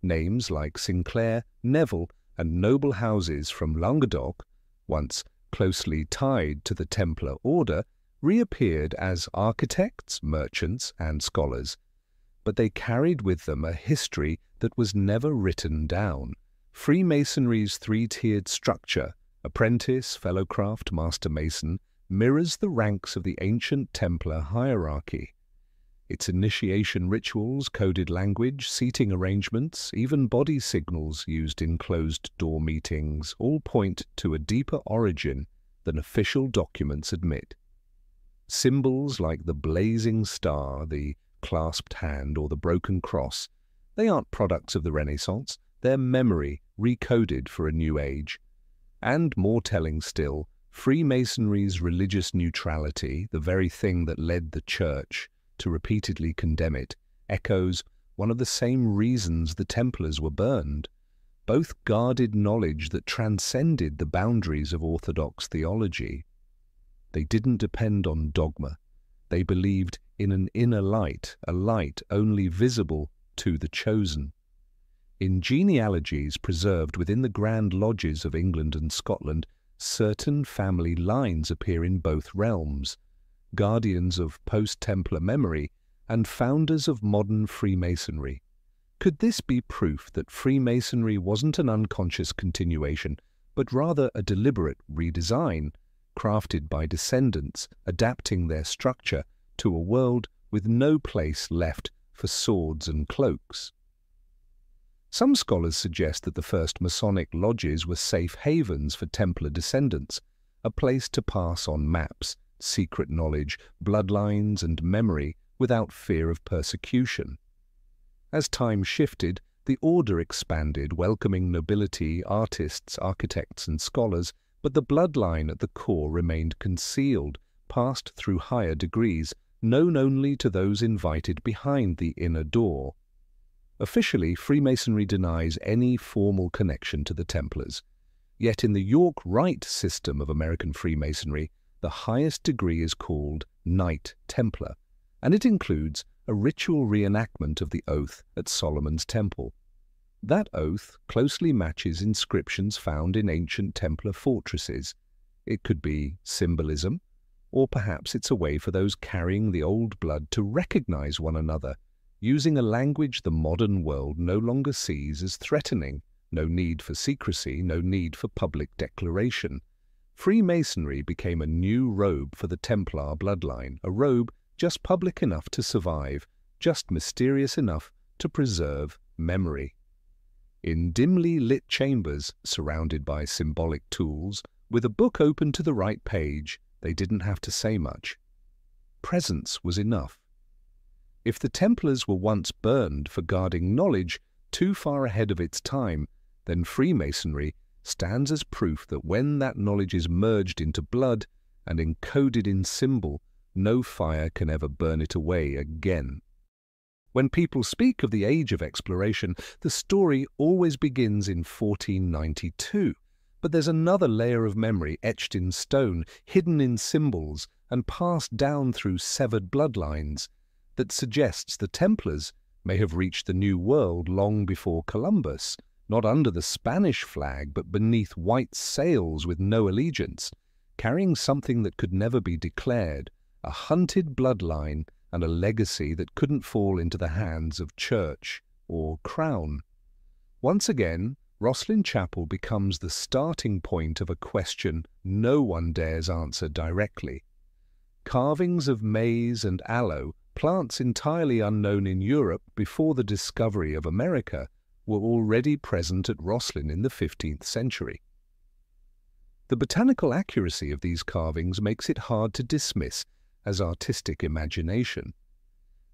Names like Sinclair, Neville, and noble houses from Languedoc, once closely tied to the Templar order, reappeared as architects, merchants, and scholars. But they carried with them a history that was never written down. Freemasonry's three-tiered structure, apprentice, fellowcraft, master mason, mirrors the ranks of the ancient Templar hierarchy. Its initiation rituals, coded language, seating arrangements, even body signals used in closed-door meetings all point to a deeper origin than official documents admit. Symbols like the blazing star, the clasped hand, or the broken cross, they aren't products of the Renaissance, they're memory recoded for a new age. And more telling still, Freemasonry's religious neutrality, the very thing that led the Church to repeatedly condemn it, echoes one of the same reasons the Templars were burned. Both guarded knowledge that transcended the boundaries of orthodox theology. They didn't depend on dogma. They believed in an inner light, a light only visible to the chosen. In genealogies preserved within the Grand Lodges of England and Scotland, certain family lines appear in both realms, guardians of post-Templar memory and founders of modern Freemasonry. Could this be proof that Freemasonry wasn't an unconscious continuation, but rather a deliberate redesign, crafted by descendants adapting their structure to a world with no place left for swords and cloaks? Some scholars suggest that the first Masonic lodges were safe havens for Templar descendants, a place to pass on maps, secret knowledge, bloodlines, and memory without fear of persecution. As time shifted, the order expanded, welcoming nobility, artists, architects, and scholars, but the bloodline at the core remained concealed, passed through higher degrees, known only to those invited behind the inner door. Officially, Freemasonry denies any formal connection to the Templars. Yet in the York Rite system of American Freemasonry, the highest degree is called Knight Templar, and it includes a ritual reenactment of the oath at Solomon's Temple. That oath closely matches inscriptions found in ancient Templar fortresses. It could be symbolism, or perhaps it's a way for those carrying the old blood to recognize one another, using a language the modern world no longer sees as threatening. No need for secrecy, no need for public declaration. Freemasonry became a new robe for the Templar bloodline, a robe just public enough to survive, just mysterious enough to preserve memory. In dimly lit chambers, surrounded by symbolic tools, with a book open to the right page, they didn't have to say much. Presence was enough. If the Templars were once burned for guarding knowledge too far ahead of its time, then Freemasonry stands as proof that when that knowledge is merged into blood and encoded in symbol, no fire can ever burn it away again. When people speak of the age of exploration, the story always begins in 1492. But there's another layer of memory etched in stone, hidden in symbols, and passed down through severed bloodlines that suggests the Templars may have reached the New World long before Columbus, not under the Spanish flag but beneath white sails with no allegiance, carrying something that could never be declared, a hunted bloodline and a legacy that couldn't fall into the hands of church or crown. Once again, Rosslyn Chapel becomes the starting point of a question no one dares answer directly. Carvings of maize and aloe, plants entirely unknown in Europe before the discovery of America, were already present at Rosslyn in the 15th century. The botanical accuracy of these carvings makes it hard to dismiss as artistic imagination.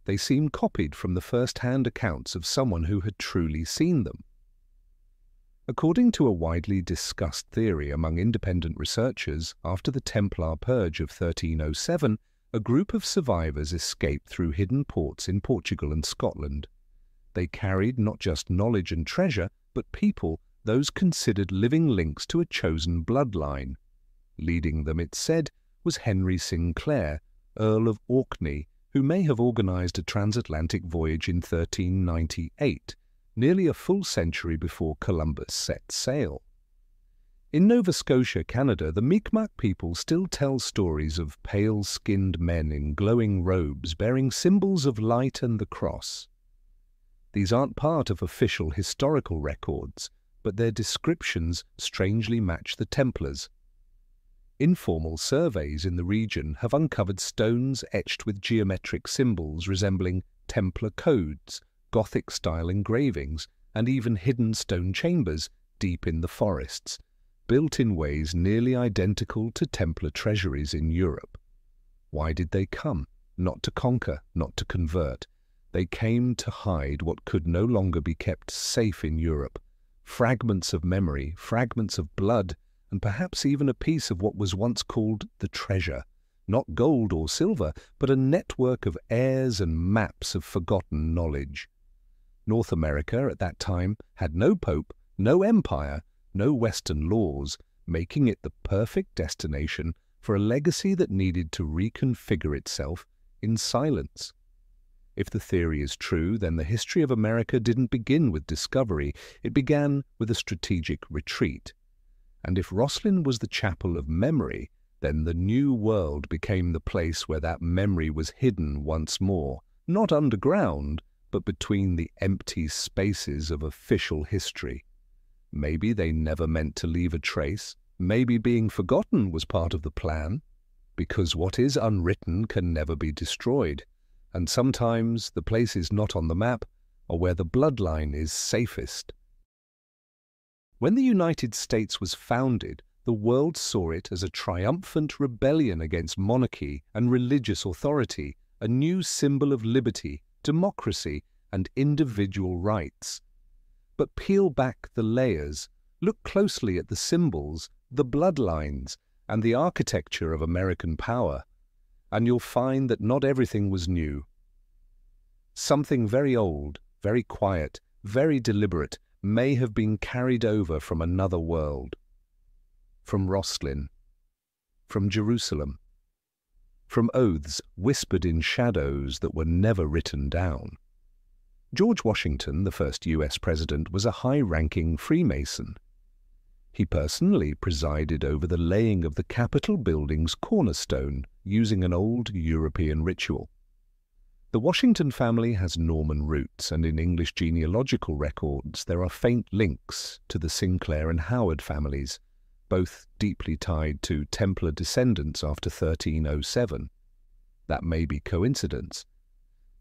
They seem copied from the first-hand accounts of someone who had truly seen them. According to a widely discussed theory among independent researchers, after the Templar Purge of 1307, a group of survivors escaped through hidden ports in Portugal and Scotland. They carried not just knowledge and treasure, but people, those considered living links to a chosen bloodline. Leading them, it said, was Henry Sinclair, Earl of Orkney, who may have organized a transatlantic voyage in 1398, nearly a full century before Columbus set sail. In Nova Scotia, Canada, the Mi'kmaq people still tell stories of pale-skinned men in glowing robes bearing symbols of light and the cross. These aren't part of official historical records, but their descriptions strangely match the Templars. Informal surveys in the region have uncovered stones etched with geometric symbols resembling Templar codes, Gothic-style engravings, and even hidden stone chambers deep in the forests, built in ways nearly identical to Templar treasuries in Europe. Why did they come? Not to conquer, not to convert. They came to hide what could no longer be kept safe in Europe. Fragments of memory, fragments of blood, and perhaps even a piece of what was once called the treasure. Not gold or silver, but a network of heirs and maps of forgotten knowledge. North America at that time had no pope, no empire, no Western laws, making it the perfect destination for a legacy that needed to reconfigure itself in silence. If the theory is true, then the history of America didn't begin with discovery, it began with a strategic retreat. And if Rosslyn was the chapel of memory, then the New World became the place where that memory was hidden once more, not underground, but between the empty spaces of official history. Maybe they never meant to leave a trace. Maybe being forgotten was part of the plan, because what is unwritten can never be destroyed. And sometimes the places not on the map are where the bloodline is safest. When the United States was founded, the world saw it as a triumphant rebellion against monarchy and religious authority, a new symbol of liberty, democracy, and individual rights. But peel back the layers, look closely at the symbols, the bloodlines, and the architecture of American power, and you'll find that not everything was new. Something very old, very quiet, very deliberate may have been carried over from another world. From Rosslyn, from Jerusalem, from oaths whispered in shadows that were never written down. George Washington, the first U.S. president, was a high-ranking Freemason. He personally presided over the laying of the Capitol building's cornerstone using an old European ritual. The Washington family has Norman roots, and in English genealogical records there are faint links to the Sinclair and Howard families, both deeply tied to Templar descendants after 1307. That may be coincidence.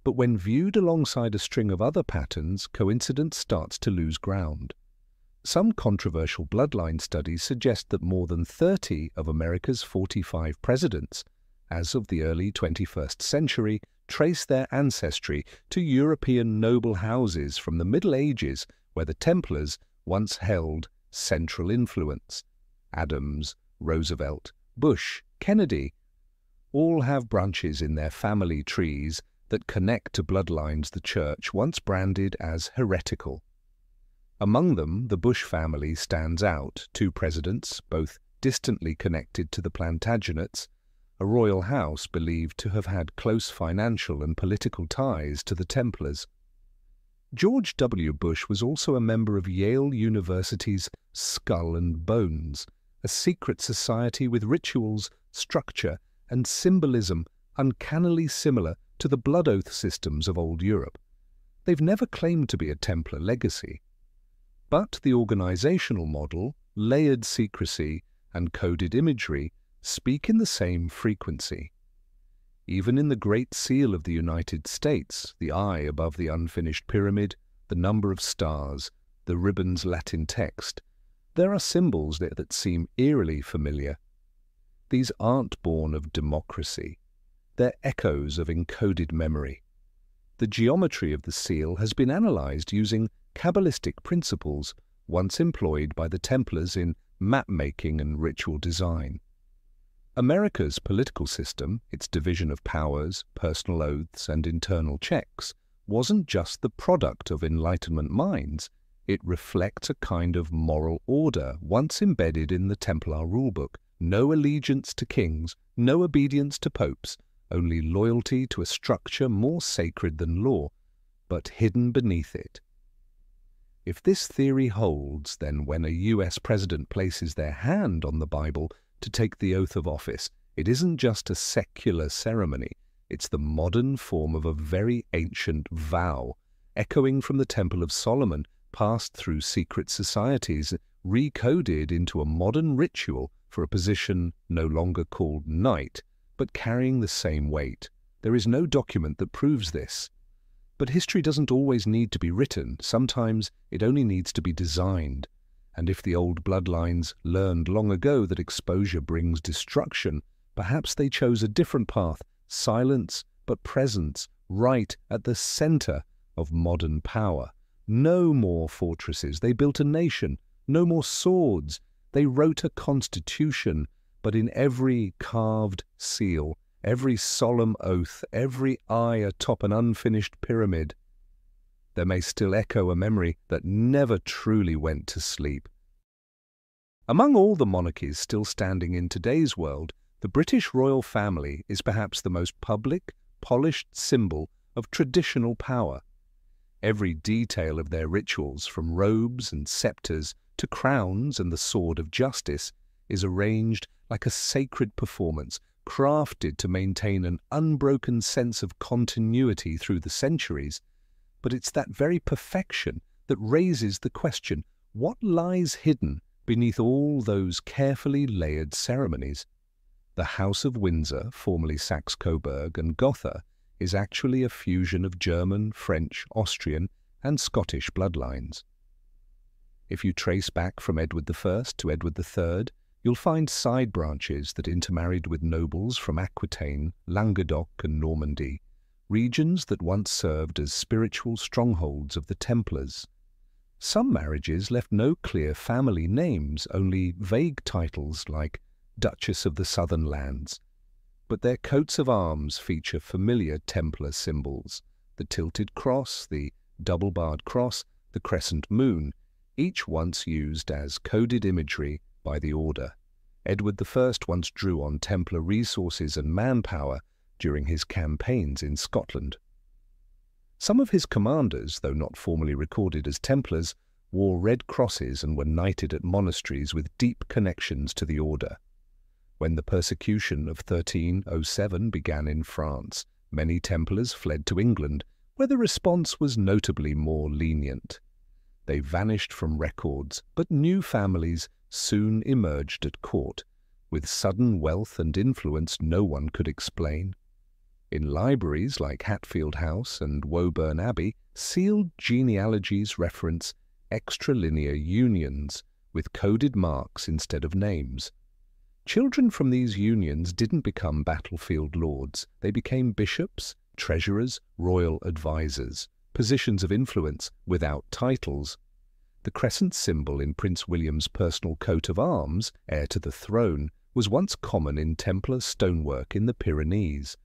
But when viewed alongside a string of other patterns, coincidence starts to lose ground. Some controversial bloodline studies suggest that more than 30 of America's 45 presidents, as of the early 21st century, trace their ancestry to European noble houses from the Middle Ages, where the Templars once held central influence. Adams, Roosevelt, Bush, Kennedy all have branches in their family trees that connect to bloodlines the Church once branded as heretical. Among them, the Bush family stands out, 2 presidents, both distantly connected to the Plantagenets, a royal house believed to have had close financial and political ties to the Templars. George W. Bush was also a member of Yale University's Skull and Bones, a secret society with rituals, structure, and symbolism uncannily similar to the blood oath systems of old Europe. They've never claimed to be a Templar legacy. But the organizational model, layered secrecy, and coded imagery speak in the same frequency. Even in the Great Seal of the United States, the eye above the unfinished pyramid, the number of stars, the ribbon's Latin text, there are symbols there that seem eerily familiar. These aren't born of democracy. They're echoes of encoded memory. The geometry of the seal has been analyzed using Kabbalistic principles once employed by the Templars in map-making and ritual design. America's political system, its division of powers, personal oaths, and internal checks, wasn't just the product of Enlightenment minds. It reflects a kind of moral order once embedded in the Templar rulebook. No allegiance to kings, no obedience to popes, only loyalty to a structure more sacred than law, but hidden beneath it. If this theory holds, then when a US president places their hand on the Bible to take the oath of office, it isn't just a secular ceremony, it's the modern form of a very ancient vow, echoing from the Temple of Solomon, passed through secret societies, recoded into a modern ritual for a position no longer called knight, but carrying the same weight. There is no document that proves this. But history doesn't always need to be written. Sometimes it only needs to be designed. And if the old bloodlines learned long ago that exposure brings destruction, perhaps they chose a different path, silence but presence, right at the center of modern power. No more fortresses. They built a nation. No more swords. They wrote a constitution, but in every carved seal, every solemn oath, every eye atop an unfinished pyramid, there may still echo a memory that never truly went to sleep. Among all the monarchies still standing in today's world, the British royal family is perhaps the most public, polished symbol of traditional power. Every detail of their rituals, from robes and scepters to crowns and the sword of justice, is arranged like a sacred performance, crafted to maintain an unbroken sense of continuity through the centuries. But it's that very perfection that raises the question, what lies hidden beneath all those carefully layered ceremonies? The House of Windsor, formerly Saxe-Coburg, and Gotha is actually a fusion of German, French, Austrian, and Scottish bloodlines. If you trace back from Edward I to Edward III, you'll find side branches that intermarried with nobles from Aquitaine, Languedoc, and Normandy, regions that once served as spiritual strongholds of the Templars. Some marriages left no clear family names, only vague titles like Duchess of the Southern Lands. But their coats of arms feature familiar Templar symbols: the tilted cross, the double-barred cross, the crescent moon, each once used as coded imagery by the order. Edward I once drew on Templar resources and manpower during his campaigns in Scotland. Some of his commanders, though not formally recorded as Templars, wore red crosses and were knighted at monasteries with deep connections to the order. When the persecution of 1307 began in France, many Templars fled to England, where the response was notably more lenient. They vanished from records, but new families soon emerged at court, with sudden wealth and influence no one could explain. In libraries like Hatfield House and Woburn Abbey, sealed genealogies reference extralinear unions with coded marks instead of names. Children from these unions didn't become battlefield lords. They became bishops, treasurers, royal advisors, positions of influence without titles. The crescent symbol in Prince William's personal coat of arms, heir to the throne, was once common in Templar stonework in the Pyrenees.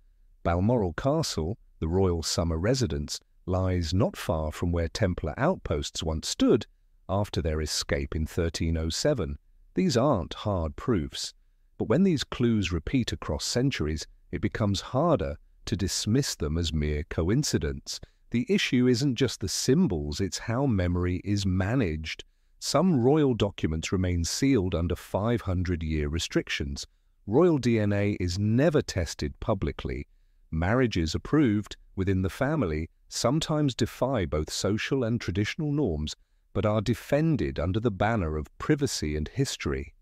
Balmoral Castle, the royal summer residence, lies not far from where Templar outposts once stood after their escape in 1307. These aren't hard proofs, but when these clues repeat across centuries, it becomes harder to dismiss them as mere coincidence. The issue isn't just the symbols, it's how memory is managed. Some royal documents remain sealed under 500-year restrictions. Royal DNA is never tested publicly. Marriages approved within the family sometimes defy both social and traditional norms, but are defended under the banner of privacy and history.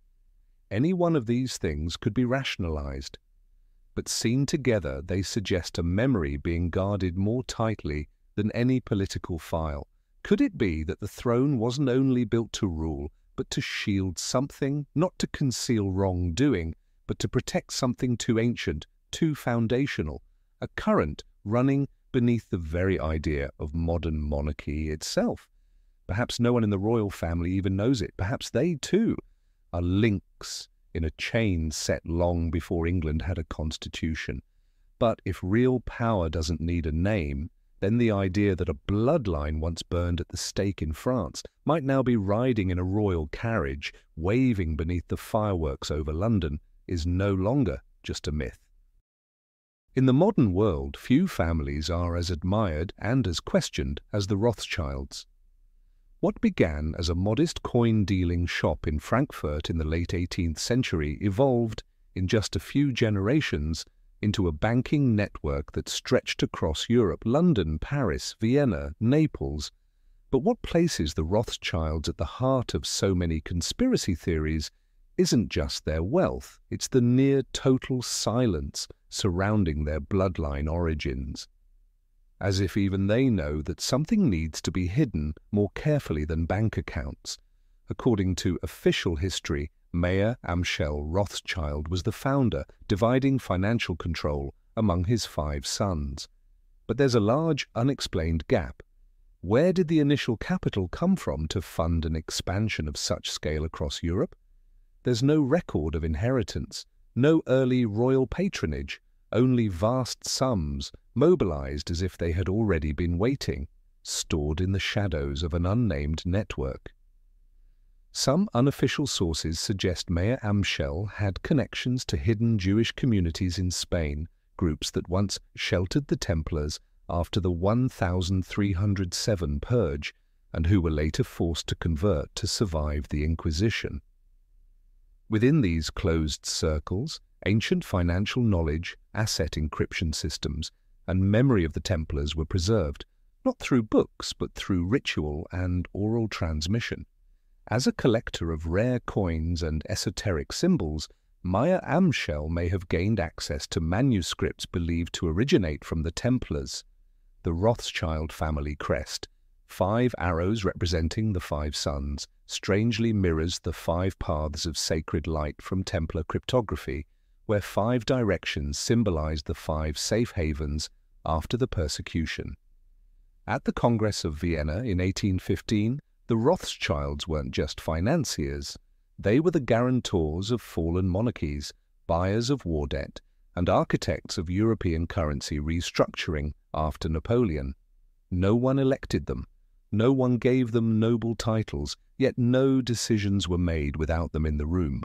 Any one of these things could be rationalized, but seen together they suggest a memory being guarded more tightly than any political file. Could it be that the throne wasn't only built to rule, but to shield something, not to conceal wrongdoing, but to protect something too ancient, too foundational, a current running beneath the very idea of modern monarchy itself? Perhaps no one in the royal family even knows it. Perhaps they, too, are links in a chain set long before England had a constitution. But if real power doesn't need a name, then the idea that a bloodline once burned at the stake in France might now be riding in a royal carriage, waving beneath the fireworks over London, is no longer just a myth. In the modern world, few families are as admired and as questioned as the Rothschilds. What began as a modest coin-dealing shop in Frankfurt in the late 18th century evolved, in just a few generations, into a banking network that stretched across Europe, London, Paris, Vienna, Naples. But what places the Rothschilds at the heart of so many conspiracy theories isn't just their wealth, it's the near-total silence surrounding their bloodline origins. As if even they know that something needs to be hidden more carefully than bank accounts. According to official history, Mayer Amschel Rothschild was the founder, dividing financial control among his 5 sons. But there's a large, unexplained gap. Where did the initial capital come from to fund an expansion of such scale across Europe? There's no record of inheritance, no early royal patronage, only vast sums, mobilized as if they had already been waiting, stored in the shadows of an unnamed network. Some unofficial sources suggest Mayer Amschel had connections to hidden Jewish communities in Spain, groups that once sheltered the Templars after the 1307 purge, and who were later forced to convert to survive the Inquisition. Within these closed circles, ancient financial knowledge, asset encryption systems, and memory of the Templars were preserved, not through books but through ritual and oral transmission. As a collector of rare coins and esoteric symbols, Mayer Amschel may have gained access to manuscripts believed to originate from the Templars. The Rothschild family crest, 5 arrows representing the 5 sons, strangely mirrors the 5 paths of sacred light from Templar cryptography, where 5 directions symbolized the 5 safe havens after the persecution. At the Congress of Vienna in 1815, the Rothschilds weren't just financiers. They were the guarantors of fallen monarchies, buyers of war debt, and architects of European currency restructuring after Napoleon. No one elected them. No one gave them noble titles, yet no decisions were made without them in the room.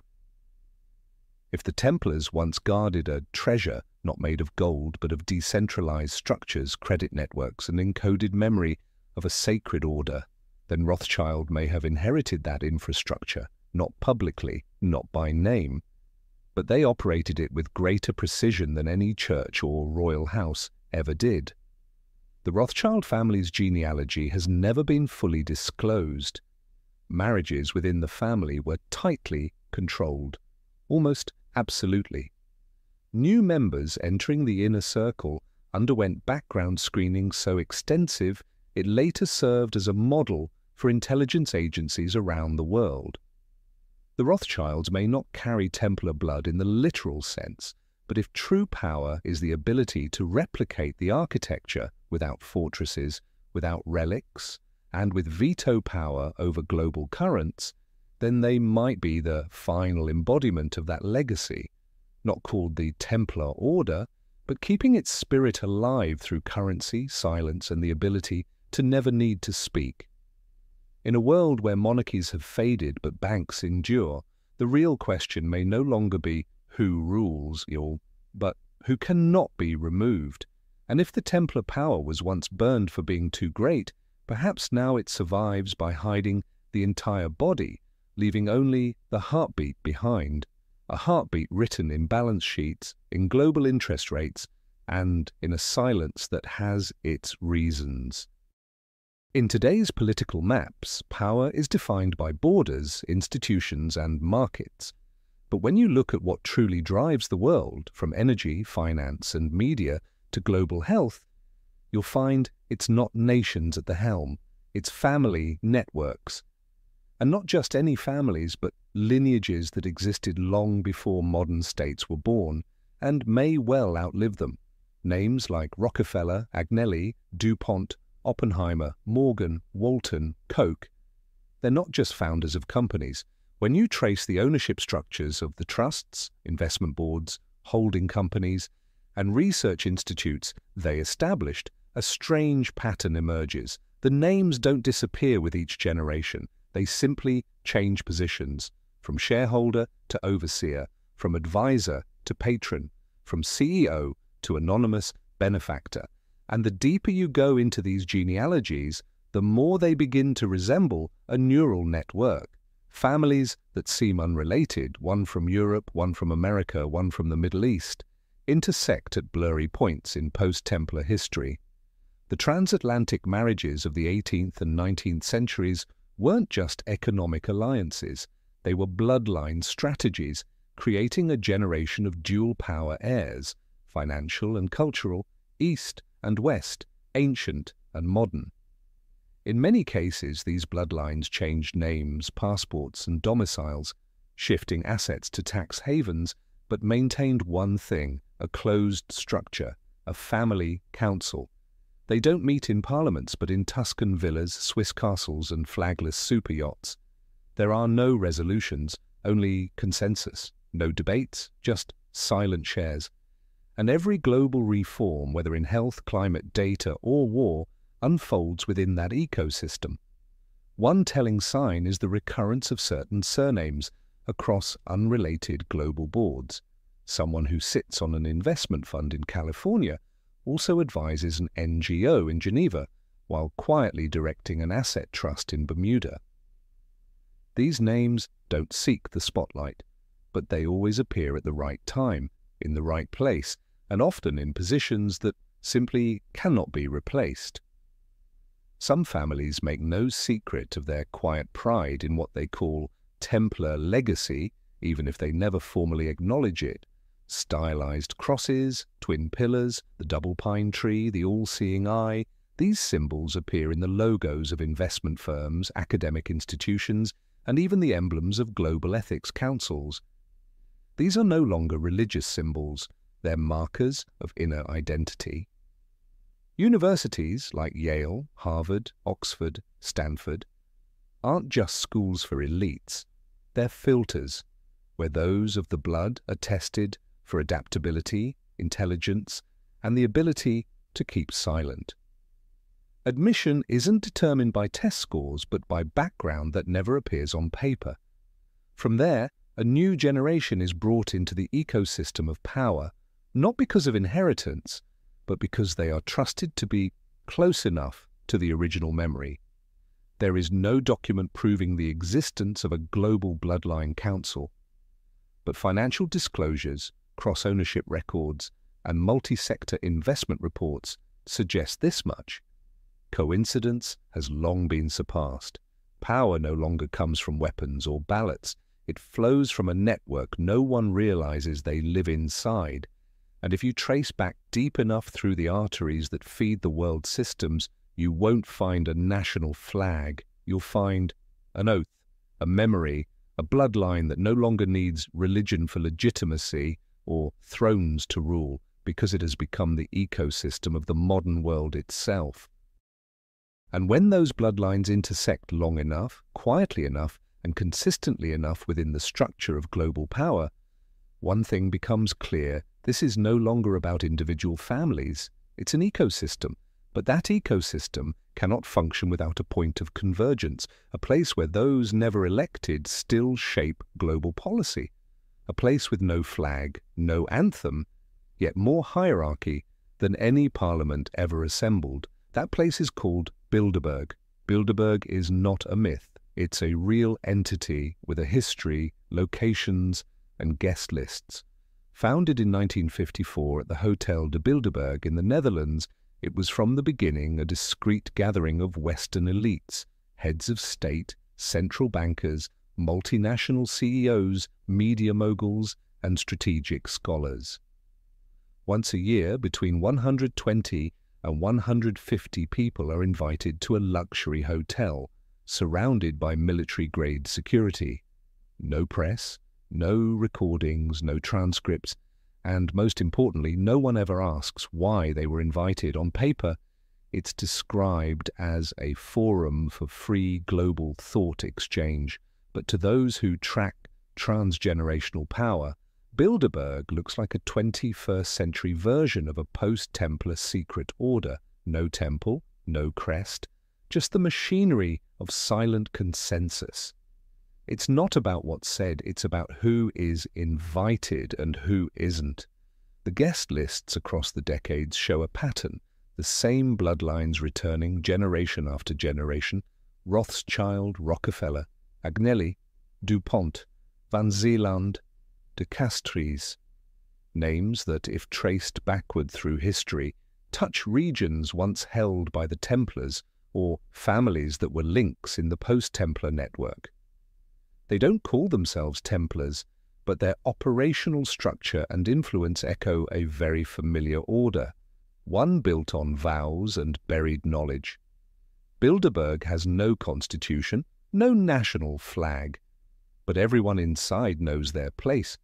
If the Templars once guarded a treasure not made of gold but of decentralized structures, credit networks, and encoded memory of a sacred order, then Rothschild may have inherited that infrastructure, not publicly, not by name, but they operated it with greater precision than any church or royal house ever did. The Rothschild family's genealogy has never been fully disclosed. Marriages within the family were tightly controlled, almost absolutely. New members entering the inner circle underwent background screening so extensive it later served as a model for intelligence agencies around the world. The Rothschilds may not carry Templar blood in the literal sense, but if true power is the ability to replicate the architecture without fortresses, without relics, and with veto power over global currents, then they might be the final embodiment of that legacy, not called the Templar Order, but keeping its spirit alive through currency, silence, and the ability to never need to speak. In a world where monarchies have faded but banks endure, the real question may no longer be who rules, but who cannot be removed. And if the Templar power was once burned for being too great, perhaps now it survives by hiding the entire body, leaving only the heartbeat behind, a heartbeat written in balance sheets, in global interest rates, and in a silence that has its reasons. In today's political maps, power is defined by borders, institutions, and markets. But when you look at what truly drives the world, from energy, finance, and media to global health, you'll find it's not nations at the helm, it's family networks. And not just any families, but lineages that existed long before modern states were born, and may well outlive them. Names like Rockefeller, Agnelli, DuPont, Oppenheimer, Morgan, Walton, Koch. They're not just founders of companies. When you trace the ownership structures of the trusts, investment boards, holding companies, and research institutes they established, a strange pattern emerges. The names don't disappear with each generation. They simply change positions, from shareholder to overseer, from advisor to patron, from CEO to anonymous benefactor. And the deeper you go into these genealogies, the more they begin to resemble a neural network. Families that seem unrelated, one from Europe, one from America, one from the Middle East, intersect at blurry points in post-Templar history. The transatlantic marriages of the 18th and 19th centuries weren't just economic alliances, they were bloodline strategies, creating a generation of dual-power heirs, financial and cultural, East and West, ancient and modern. In many cases, these bloodlines changed names, passports, and domiciles, shifting assets to tax havens, but maintained one thing, a closed structure, a family council. They don't meet in parliaments, but in Tuscan villas, Swiss castles, and flagless super yachts. There are no resolutions, only consensus, no debates, just silent shares. And every global reform, whether in health, climate, data, or war, unfolds within that ecosystem. One telling sign is the recurrence of certain surnames across unrelated global boards. Someone who sits on an investment fund in California also advises an NGO in Geneva, while quietly directing an asset trust in Bermuda. These names don't seek the spotlight, but they always appear at the right time, in the right place, and often in positions that simply cannot be replaced. Some families make no secret of their quiet pride in what they call Templar legacy, even if they never formally acknowledge it. Stylized crosses, twin pillars, the double pine tree, the all-seeing eye, these symbols appear in the logos of investment firms, academic institutions, and even the emblems of global ethics councils. These are no longer religious symbols, they're markers of inner identity. Universities like Yale, Harvard, Oxford, Stanford aren't just schools for elites, they're filters, where those of the blood are tested for adaptability, intelligence, and the ability to keep silent. Admission isn't determined by test scores, but by background that never appears on paper. From there, a new generation is brought into the ecosystem of power, not because of inheritance, but because they are trusted to be close enough to the original memory. There is no document proving the existence of a global bloodline council, but financial disclosures, cross-ownership records, and multi-sector investment reports suggest this much. Coincidence has long been surpassed. Power no longer comes from weapons or ballots. It flows from a network no one realizes they live inside, And if you trace back deep enough through the arteries that feed the world's systems, you won't find a national flag. You'll find an oath, a memory, a bloodline that no longer needs religion for legitimacy or thrones to rule, because it has become the ecosystem of the modern world itself. And when those bloodlines intersect long enough, quietly enough, and consistently enough within the structure of global power, one thing becomes clear: this is no longer about individual families. It's an ecosystem. But that ecosystem cannot function without a point of convergence, a place where those never elected still shape global policy, a place with no flag, no anthem, yet more hierarchy than any parliament ever assembled. That place is called Bilderberg. Bilderberg is not a myth. It's a real entity with a history, locations, and guest lists. Founded in 1954 at the Hotel de Bilderberg in the Netherlands, it was from the beginning a discreet gathering of Western elites, heads of state, central bankers, multinational CEOs, media moguls, and strategic scholars. Once a year, between 120 and 150 people are invited to a luxury hotel, surrounded by military-grade security. No press, no recordings, no transcripts, and most importantly, no one ever asks why they were invited. On paper, it's described as a forum for free global thought exchange, but to those who track transgenerational power, Bilderberg looks like a 21st century version of a post-Templar secret order. No temple, no crest, just the machinery of silent consensus. It's not about what's said, it's about who is invited and who isn't. The guest lists across the decades show a pattern, the same bloodlines returning generation after generation: Rothschild, Rockefeller, Agnelli, DuPont, Van Zeeland, de Castries. Names that, if traced backward through history, touch regions once held by the Templars or families that were links in the post-Templar network. They don't call themselves Templars, but their operational structure and influence echo a very familiar order, one built on vows and buried knowledge. Bilderberg has no constitution, no national flag, but everyone inside knows their place.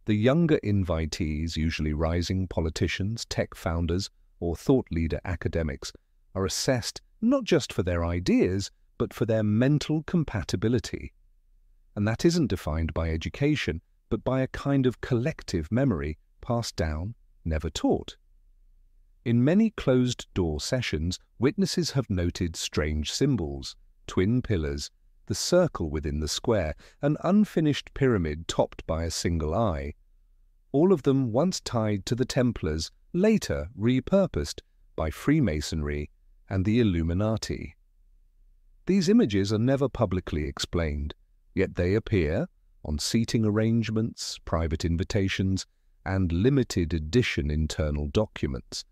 The younger invitees, usually rising politicians, tech founders, or thought leader academics, are assessed not just for their ideas, but for their mental compatibility. And that isn't defined by education, but by a kind of collective memory passed down, never taught. In many closed-door sessions, witnesses have noted strange symbols: twin pillars, the circle within the square, an unfinished pyramid topped by a single eye. All of them once tied to the Templars, later repurposed by Freemasonry and the Illuminati. These images are never publicly explained, yet they appear on seating arrangements, private invitations, and limited edition internal documents.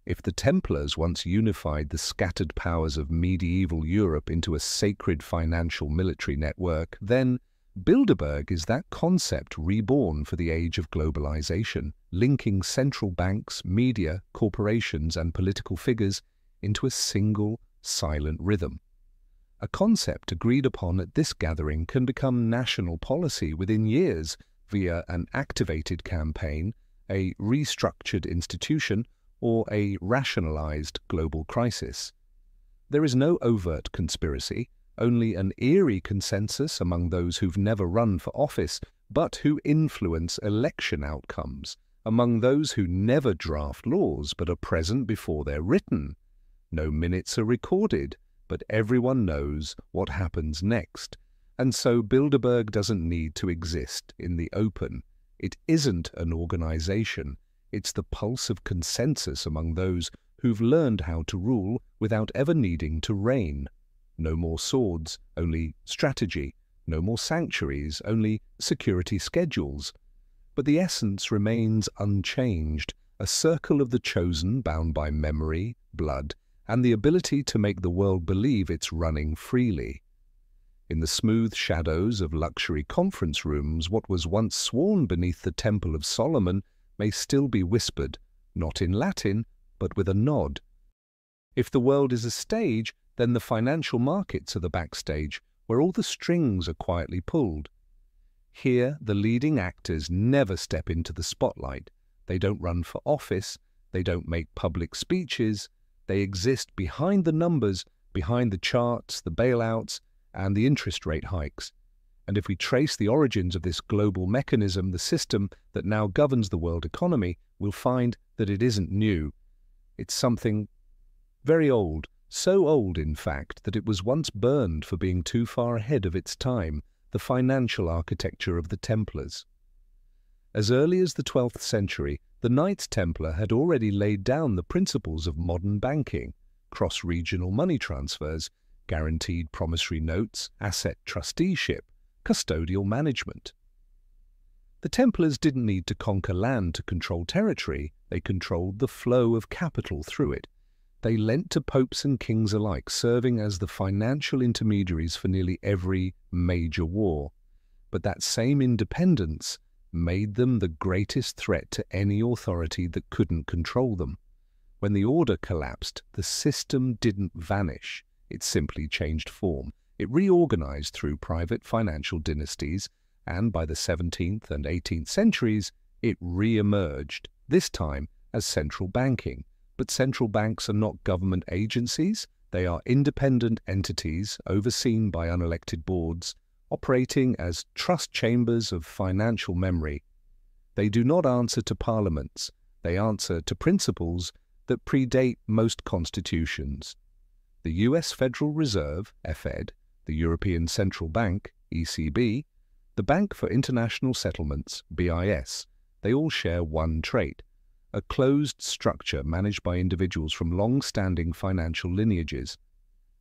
If the Templars once unified the scattered powers of medieval Europe into a sacred financial military network, then Bilderberg is that concept reborn for the age of globalization, linking central banks, media, corporations, and political figures into a single, silent rhythm. A concept agreed upon at this gathering can become national policy within years via an activated campaign, a restructured institution, or a rationalized global crisis. There is no overt conspiracy, only an eerie consensus among those who've never run for office, but who influence election outcomes, among those who never draft laws but are present before they're written. No minutes are recorded, but everyone knows what happens next. And so Bilderberg doesn't need to exist in the open. It isn't an organization. It's the pulse of consensus among those who've learned how to rule without ever needing to reign. No more swords, only strategy. No more sanctuaries, only security schedules. But the essence remains unchanged, a circle of the chosen bound by memory, blood, and the ability to make the world believe it's running freely. In the smooth shadows of luxury conference rooms, what was once sworn beneath the Temple of Solomon may still be whispered, not in Latin, but with a nod. If the world is a stage, then the financial markets are the backstage, where all the strings are quietly pulled. Here, the leading actors never step into the spotlight. They don't run for office, they don't make public speeches, they exist behind the numbers, behind the charts, the bailouts, and the interest rate hikes. And if we trace the origins of this global mechanism, the system that now governs the world economy, we'll find that it isn't new. It's something very old, so old, in fact, that it was once burned for being too far ahead of its time, the financial architecture of the Templars. As early as the 12th century, the Knights Templar had already laid down the principles of modern banking, cross-regional money transfers, guaranteed promissory notes, asset trusteeship, custodial management. The Templars didn't need to conquer land to control territory, they controlled the flow of capital through it. They lent to popes and kings alike, serving as the financial intermediaries for nearly every major war. But that same independence made them the greatest threat to any authority that couldn't control them. When the order collapsed, the system didn't vanish, it simply changed form. It reorganized through private financial dynasties, and by the 17th and 18th centuries, it re-emerged, this time as central banking. But central banks are not government agencies, they are independent entities overseen by unelected boards, operating as trust chambers of financial memory. They do not answer to parliaments, they answer to principles that predate most constitutions. The US Federal Reserve, FED, the European Central Bank, ECB, the Bank for International Settlements, BIS, they all share one trait: a closed structure managed by individuals from long-standing financial lineages.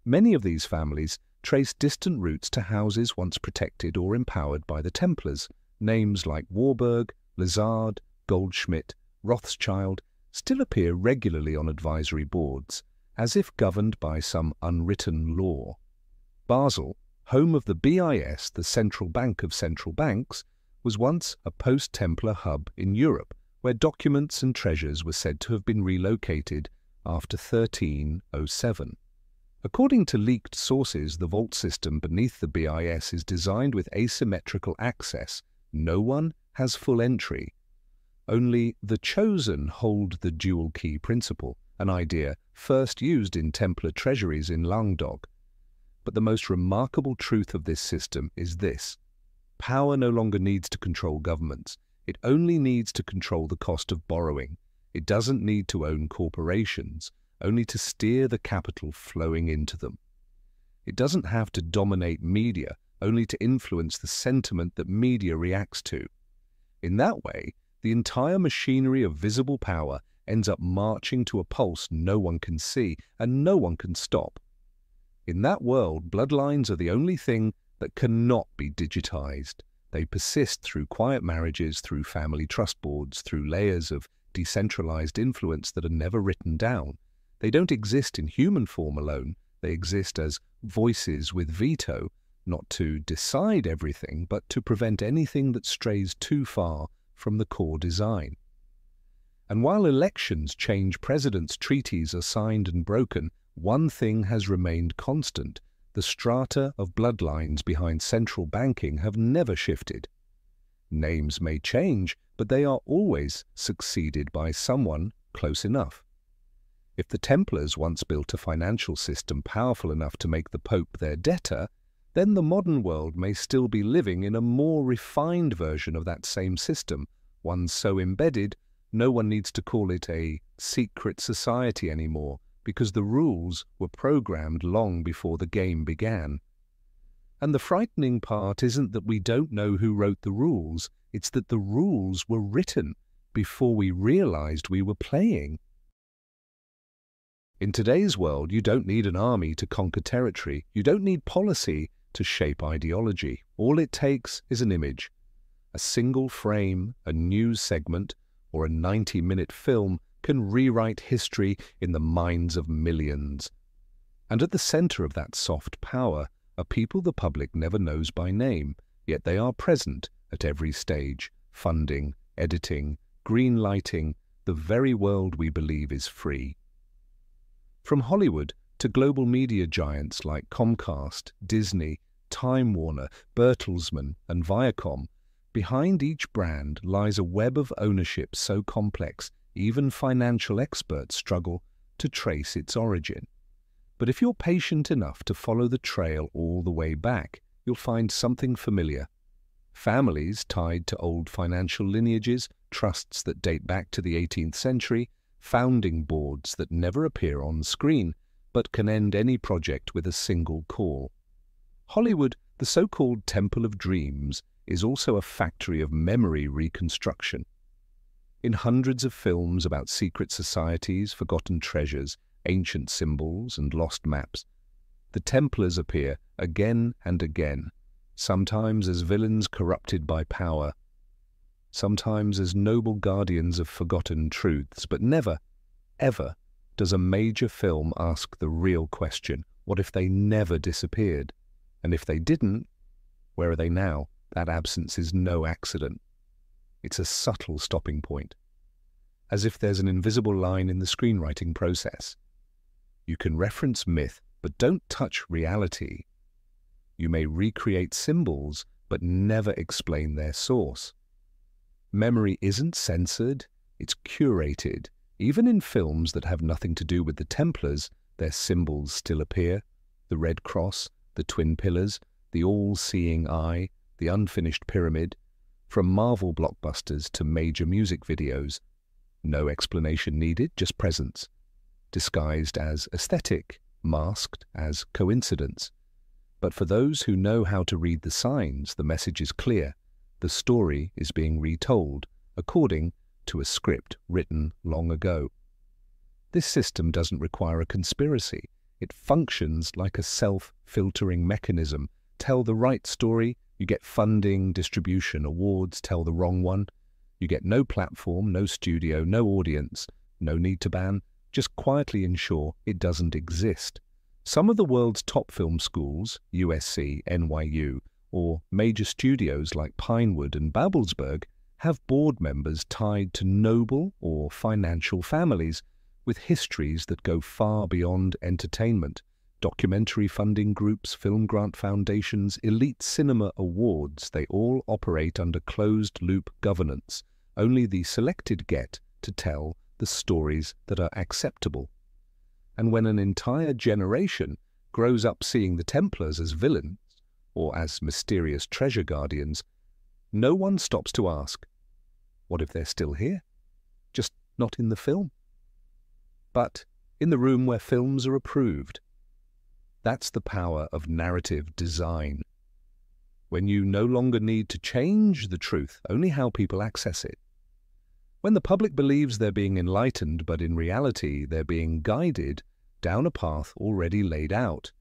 Many of these families trace distant roots to houses once protected or empowered by the Templars. Names like Warburg, Lazard, Goldschmidt, Rothschild still appear regularly on advisory boards, as if governed by some unwritten law. Basel, home of the BIS, the central bank of central banks, was once a post-Templar hub in Europe, where documents and treasures were said to have been relocated after 1307. According to leaked sources, the vault system beneath the BIS is designed with asymmetrical access. No one has full entry. Only the chosen hold the dual key principle, an idea first used in Templar treasuries in Languedoc. But the most remarkable truth of this system is this: power no longer needs to control governments. It only needs to control the cost of borrowing. It doesn't need to own corporations, only to steer the capital flowing into them. It doesn't have to dominate media, only to influence the sentiment that media reacts to. In that way, the entire machinery of visible power ends up marching to a pulse no one can see and no one can stop. In that world, bloodlines are the only thing that cannot be digitized. They persist through quiet marriages, through family trust boards, through layers of decentralized influence that are never written down. They don't exist in human form alone. They exist as voices with veto, not to decide everything, but to prevent anything that strays too far from the core design. And while elections change presidents, treaties are signed and broken, one thing has remained constant: the strata of bloodlines behind central banking have never shifted. Names may change, but they are always succeeded by someone close enough. If the Templars once built a financial system powerful enough to make the Pope their debtor, then the modern world may still be living in a more refined version of that same system, one so embedded no one needs to call it a secret society anymore, because the rules were programmed long before the game began. And the frightening part isn't that we don't know who wrote the rules, it's that the rules were written before we realized we were playing. In today's world, you don't need an army to conquer territory. You don't need policy to shape ideology. All it takes is an image. A single frame, a news segment, or a 90-minute film can rewrite history in the minds of millions. And at the center of that soft power are people the public never knows by name, yet they are present at every stage: funding, editing, green lighting the very world we believe is free. From Hollywood to global media giants like Comcast, Disney, Time Warner, Bertelsmann, and Viacom, behind each brand lies a web of ownership so complex even financial experts struggle to trace its origin. But if you're patient enough to follow the trail all the way back, you'll find something familiar. Families tied to old financial lineages, trusts that date back to the 18th century, founding boards that never appear on screen, but can end any project with a single call. Hollywood, the so-called Temple of Dreams, is also a factory of memory reconstruction. In hundreds of films about secret societies, forgotten treasures, ancient symbols, and lost maps, the Templars appear again and again, sometimes as villains corrupted by power, sometimes as noble guardians of forgotten truths, but never, ever does a major film ask the real question: what if they never disappeared? And if they didn't, where are they now? That absence is no accident. It's a subtle stopping point, as if there's an invisible line in the screenwriting process. You can reference myth, but don't touch reality. You may recreate symbols, but never explain their source. Memory isn't censored, it's curated. Even in films that have nothing to do with the Templars, their symbols still appear: the Red Cross, the Twin Pillars, the all-seeing eye, the unfinished pyramid. From Marvel blockbusters to major music videos, no explanation needed, just presence, disguised as aesthetic, masked as coincidence. But for those who know how to read the signs, the message is clear. The story is being retold according to a script written long ago. This system doesn't require a conspiracy. It functions like a self-filtering mechanism. Tell the right story, you get funding, distribution, awards. Tell the wrong one, you get no platform, no studio, no audience, no need to ban. Just quietly ensure it doesn't exist. Some of the world's top film schools, USC, NYU, or major studios like Pinewood and Babelsberg, have board members tied to noble or financial families with histories that go far beyond entertainment. Documentary funding groups, film grant foundations, elite cinema awards, they all operate under closed-loop governance. Only the selected get to tell the stories that are acceptable. And when an entire generation grows up seeing the Templars as villains or as mysterious treasure guardians, no one stops to ask, what if they're still here? Just not in the film, but in the room where films are approved. That's the power of narrative design. When you no longer need to change the truth, only how people access it. When the public believes they're being enlightened, but in reality they're being guided down a path already laid out.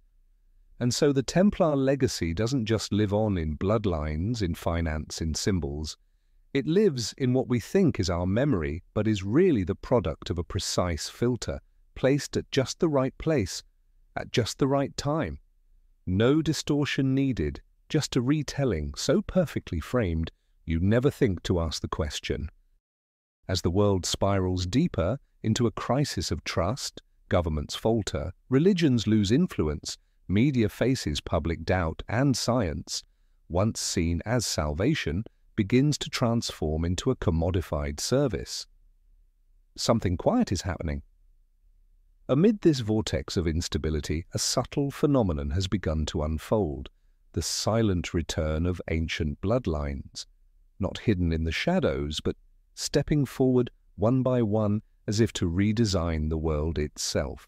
And so the Templar legacy doesn't just live on in bloodlines, in finance, in symbols. It lives in what we think is our memory, but is really the product of a precise filter, placed at just the right place, at just the right time. No distortion needed, just a retelling so perfectly framed you never think to ask the question. As the world spirals deeper into a crisis of trust, governments falter, religions lose influence, media faces public doubt, and science, once seen as salvation, begins to transform into a commodified service. Something quiet is happening. Amid this vortex of instability, a subtle phenomenon has begun to unfold: the silent return of ancient bloodlines, not hidden in the shadows, but stepping forward one by one as if to redesign the world itself.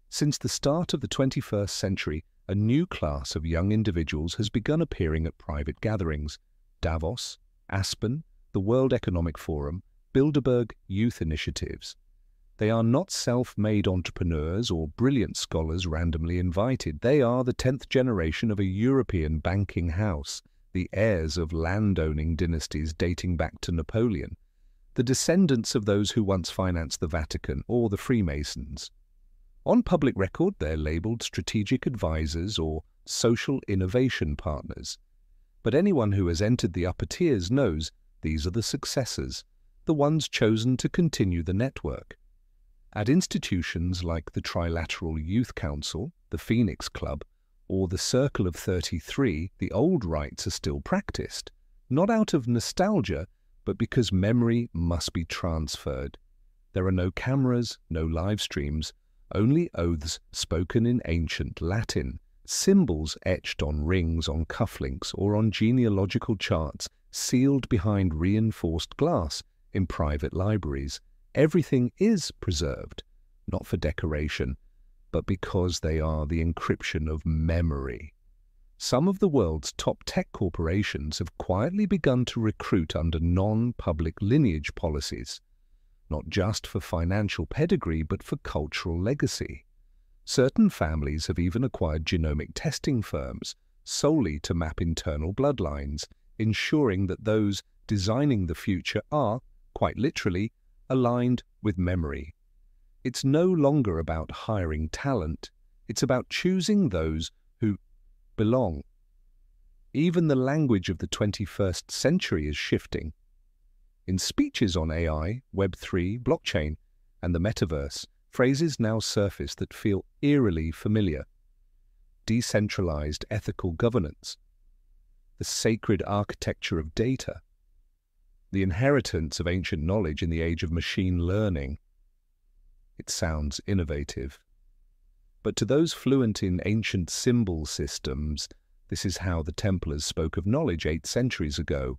Since the start of the 21st century, a new class of young individuals has begun appearing at private gatherings: Davos, Aspen, the World Economic Forum, Bilderberg Youth Initiatives. They are not self-made entrepreneurs or brilliant scholars randomly invited. They are the 10th generation of a European banking house, the heirs of landowning dynasties dating back to Napoleon, the descendants of those who once financed the Vatican or the Freemasons. On public record, they're labeled strategic advisors or social innovation partners. But anyone who has entered the upper tiers knows these are the successors, the ones chosen to continue the network. At institutions like the Trilateral Youth Council, the Phoenix Club, or the Circle of 33, the old rites are still practiced, not out of nostalgia, but because memory must be transferred. There are no cameras, no live streams, only oaths spoken in ancient Latin, symbols etched on rings, on cufflinks, or on genealogical charts, sealed behind reinforced glass in private libraries. Everything is preserved, not for decoration, but because they are the encryption of memory. Some of the world's top tech corporations have quietly begun to recruit under non-public lineage policies, not just for financial pedigree but for cultural legacy. Certain families have even acquired genomic testing firms solely to map internal bloodlines, ensuring that those designing the future are, quite literally, aligned with memory. It's no longer about hiring talent, it's about choosing those who belong. Even the language of the 21st century is shifting. In speeches on AI, Web3, blockchain, and the metaverse, phrases now surface that feel eerily familiar. Decentralized ethical governance, the sacred architecture of data, the inheritance of ancient knowledge in the age of machine learning. It sounds innovative. But to those fluent in ancient symbol systems, this is how the Templars spoke of knowledge 8 centuries ago.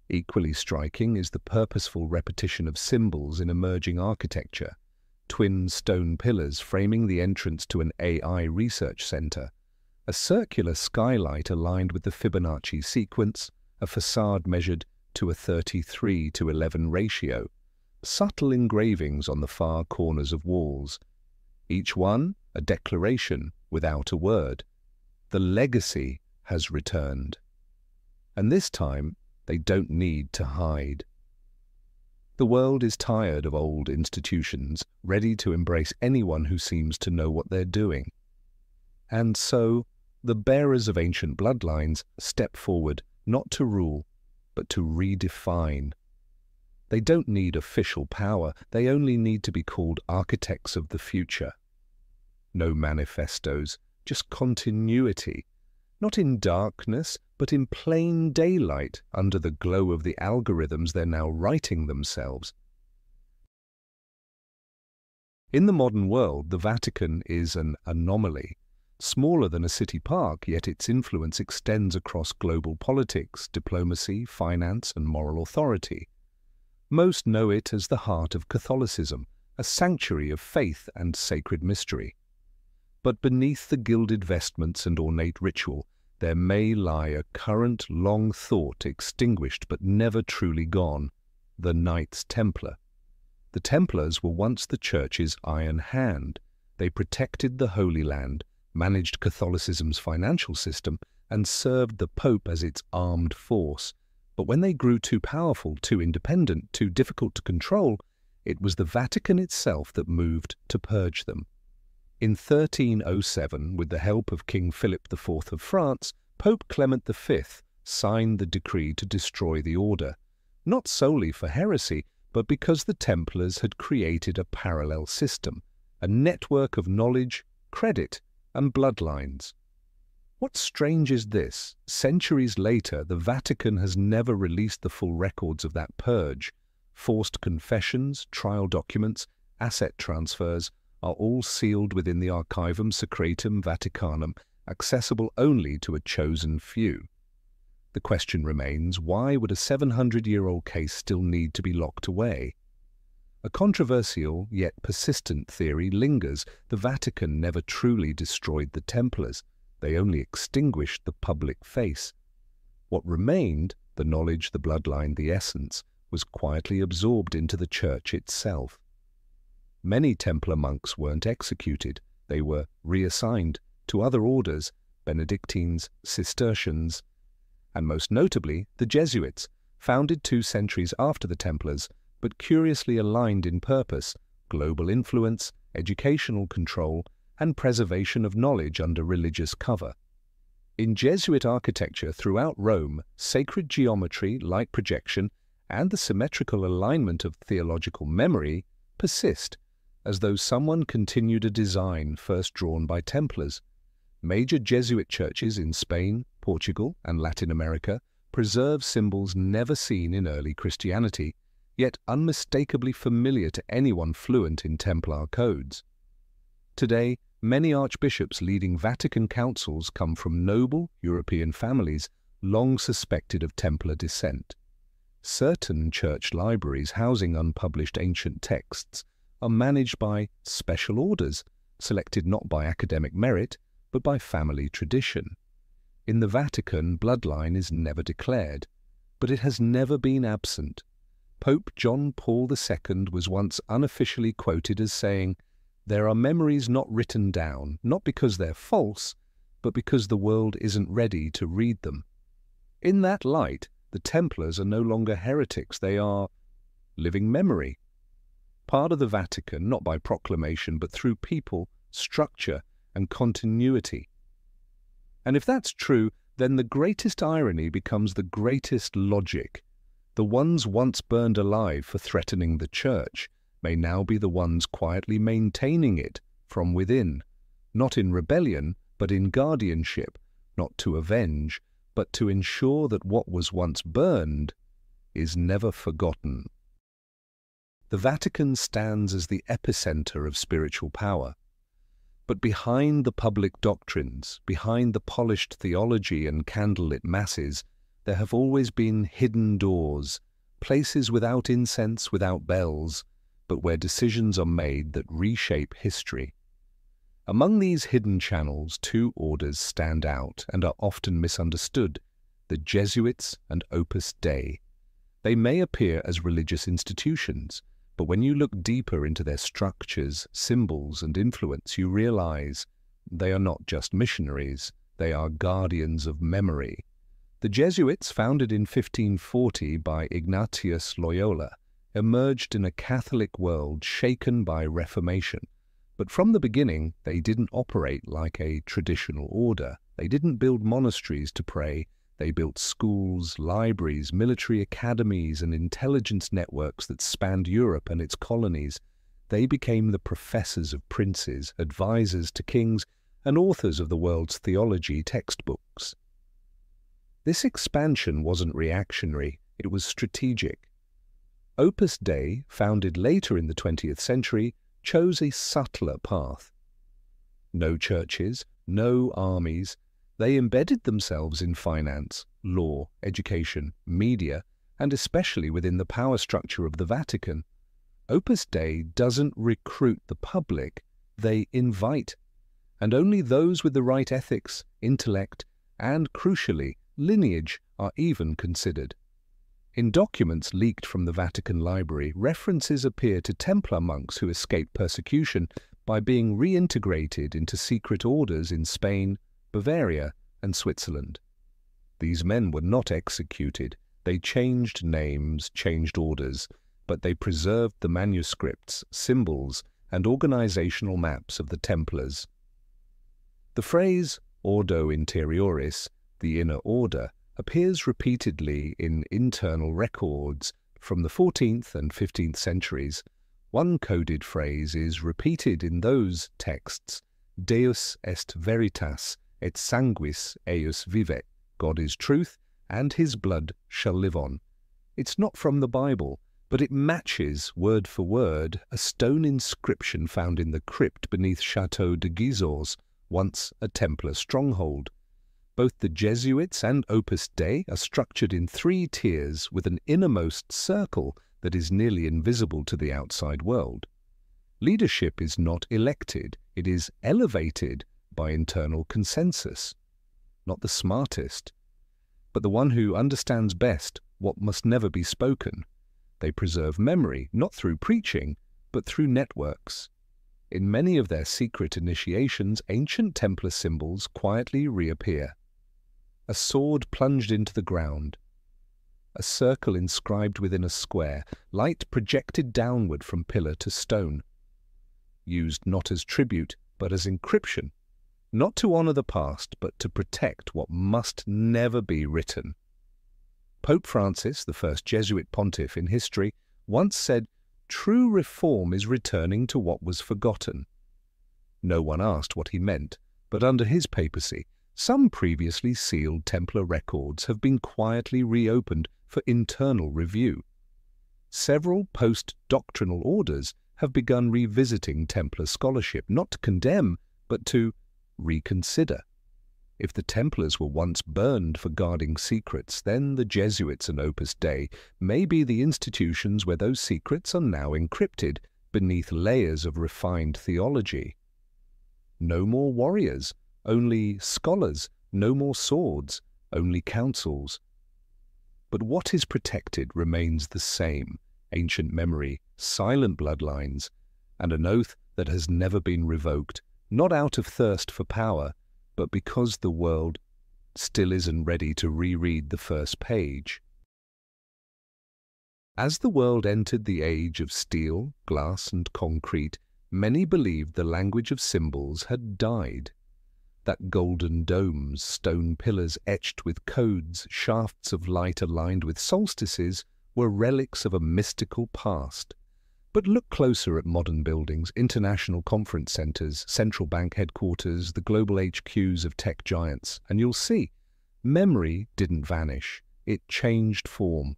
Equally striking is the purposeful repetition of symbols in emerging architecture, twin stone pillars framing the entrance to an AI research center, a circular skylight aligned with the Fibonacci sequence, a facade measured to a 33:11 ratio, subtle engravings on the far corners of walls, each one a declaration without a word. The legacy has returned. And this time, they don't need to hide. The world is tired of old institutions, ready to embrace anyone who seems to know what they're doing. And so, the bearers of ancient bloodlines step forward not to rule, but to redefine. They don't need official power, they only need to be called architects of the future. No manifestos, just continuity, not in darkness, but in plain daylight under the glow of the algorithms they're now writing themselves. In the modern world, the Vatican is an anomaly. Smaller than a city park, yet its influence extends across global politics, diplomacy, finance, and moral authority. Most know it as the heart of Catholicism, a sanctuary of faith and sacred mystery. But beneath the gilded vestments and ornate ritual, there may lie a current long thought extinguished but never truly gone, the Knights Templar. The Templars were once the Church's iron hand. They protected the Holy Land, managed Catholicism's financial system, and served the Pope as its armed force. But when they grew too powerful, too independent, too difficult to control, it was the Vatican itself that moved to purge them. In 1307, with the help of King Philip IV of France, Pope Clement V signed the decree to destroy the order, not solely for heresy, but because the Templars had created a parallel system, a network of knowledge, credit, and bloodlines. What's strange is this: centuries later, the Vatican has never released the full records of that purge. Forced confessions, trial documents, asset transfers are all sealed within the Archivum Secretum Vaticanum, accessible only to a chosen few. The question remains, why would a 700-year-old case still need to be locked away? A controversial yet persistent theory lingers. The Vatican never truly destroyed the Templars. They only extinguished the public face. What remained, the knowledge, the bloodline, the essence, was quietly absorbed into the Church itself. Many Templar monks weren't executed. They were reassigned to other orders, Benedictines, Cistercians, and most notably the Jesuits, founded 2 centuries after the Templars, but curiously aligned in purpose: global influence, educational control, and preservation of knowledge under religious cover. In Jesuit architecture throughout Rome, sacred geometry, light projection, and the symmetrical alignment of theological memory persist, as though someone continued a design first drawn by Templars. Major Jesuit churches in Spain, Portugal, and Latin America preserve symbols never seen in early Christianity, yet unmistakably familiar to anyone fluent in Templar codes. Today, many archbishops leading Vatican councils come from noble European families long suspected of Templar descent. Certain church libraries housing unpublished ancient texts are managed by special orders, selected not by academic merit, but by family tradition. In the Vatican, bloodline is never declared, but it has never been absent. Pope John Paul II was once unofficially quoted as saying, "There are memories not written down, not because they're false, but because the world isn't ready to read them." In that light, the Templars are no longer heretics, they are living memory. Part of the Vatican, not by proclamation, but through people, structure, and continuity. And if that's true, then the greatest irony becomes the greatest logic. The ones once burned alive for threatening the Church may now be the ones quietly maintaining it from within, not in rebellion, but in guardianship, not to avenge, but to ensure that what was once burned is never forgotten. The Vatican stands as the epicenter of spiritual power. But behind the public doctrines, behind the polished theology and candlelit masses, there have always been hidden doors, places without incense, without bells, but where decisions are made that reshape history. Among these hidden channels, two orders stand out and are often misunderstood: the Jesuits and Opus Dei. They may appear as religious institutions, but when you look deeper into their structures, symbols, and influence, you realize they are not just missionaries, they are guardians of memory. The Jesuits, founded in 1540 by Ignatius Loyola, emerged in a Catholic world shaken by Reformation. But from the beginning, they didn't operate like a traditional order. They didn't build monasteries to pray. They built schools, libraries, military academies, and intelligence networks that spanned Europe and its colonies. They became the professors of princes, advisors to kings, and authors of the world's theology textbooks. This expansion wasn't reactionary, it was strategic. Opus Dei, founded later in the 20th century, chose a subtler path. No churches, no armies. They embedded themselves in finance, law, education, media, and especially within the power structure of the Vatican. Opus Dei doesn't recruit the public, they invite. And only those with the right ethics, intellect, and, crucially, lineage are even considered. In documents leaked from the Vatican Library, references appear to Templar monks who escaped persecution by being reintegrated into secret orders in Spain, Bavaria, and Switzerland. These men were not executed. They changed names, changed orders, but they preserved the manuscripts, symbols, and organizational maps of the Templars. The phrase Ordo Interioris, the inner order, appears repeatedly in internal records from the 14th and 15th centuries. One coded phrase is repeated in those texts: Deus est veritas, et sanguis eius vivet. God is truth, and his blood shall live on. It's not from the Bible, but it matches, word for word, a stone inscription found in the crypt beneath Château de Gisors, once a Templar stronghold. Both the Jesuits and Opus Dei are structured in 3 tiers with an innermost circle that is nearly invisible to the outside world. Leadership is not elected, it is elevated by internal consensus. Not the smartest, but the one who understands best what must never be spoken. They preserve memory, not through preaching, but through networks. In many of their secret initiations, ancient Templar symbols quietly reappear. A sword plunged into the ground, a circle inscribed within a square, light projected downward from pillar to stone. Used not as tribute, but as encryption, not to honor the past, but to protect what must never be written. Pope Francis, the first Jesuit pontiff in history, once said, "True reform is returning to what was forgotten." No one asked what he meant, but under his papacy, some previously sealed Templar records have been quietly reopened for internal review. Several post-doctrinal orders have begun revisiting Templar scholarship, not to condemn, but to reconsider. If the Templars were once burned for guarding secrets, then the Jesuits and Opus Dei may be the institutions where those secrets are now encrypted beneath layers of refined theology. No more warriors, only scholars, no more swords, only councils. But what is protected remains the same: ancient memory, silent bloodlines, and an oath that has never been revoked, not out of thirst for power, but because the world still isn't ready to reread the first page. As the world entered the age of steel, glass, and concrete, many believed the language of symbols had died. That golden domes, stone pillars etched with codes, shafts of light aligned with solstices, were relics of a mystical past. But look closer at modern buildings, international conference centers, central bank headquarters, the global HQs of tech giants, and you'll see, memory didn't vanish, it changed form.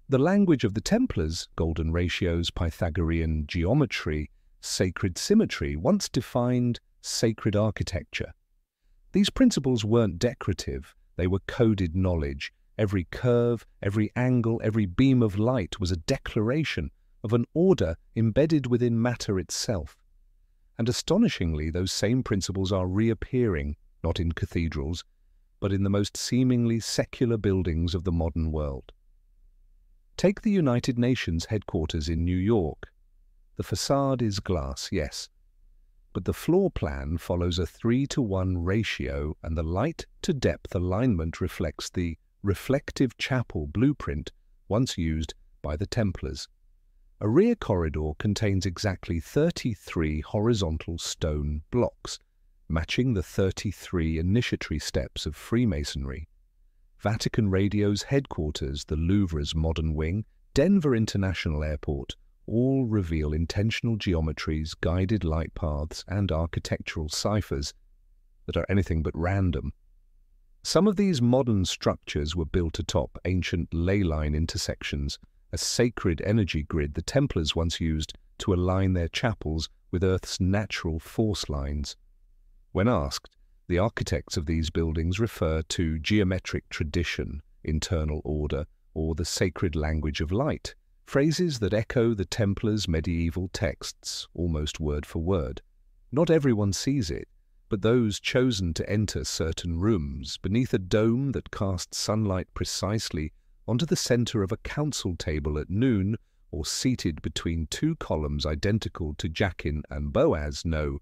The language of the Templars, golden ratios, Pythagorean geometry, sacred symmetry, once defined sacred architecture. These principles weren't decorative, they were coded knowledge. Every curve, every angle, every beam of light was a declaration of an order embedded within matter itself. And astonishingly, those same principles are reappearing, not in cathedrals, but in the most seemingly secular buildings of the modern world. Take the United Nations headquarters in New York. The facade is glass, yes, but the floor plan follows a 3-to-1 ratio, and the light-to-depth alignment reflects the reflective chapel blueprint once used by the Templars. A rear corridor contains exactly 33 horizontal stone blocks, matching the 33 initiatory steps of Freemasonry. Vatican Radio's headquarters, the Louvre's modern wing, Denver International Airport, all reveal intentional geometries, guided light paths, and architectural ciphers that are anything but random. Some of these modern structures were built atop ancient ley line intersections, a sacred energy grid the Templars once used to align their chapels with Earth's natural force lines. When asked, the architects of these buildings refer to geometric tradition, internal order, or the sacred language of light, phrases that echo the Templars' medieval texts, almost word for word. Not everyone sees it, but those chosen to enter certain rooms, beneath a dome that casts sunlight precisely onto the center of a council table at noon, or seated between two columns identical to Jachin and Boaz, know,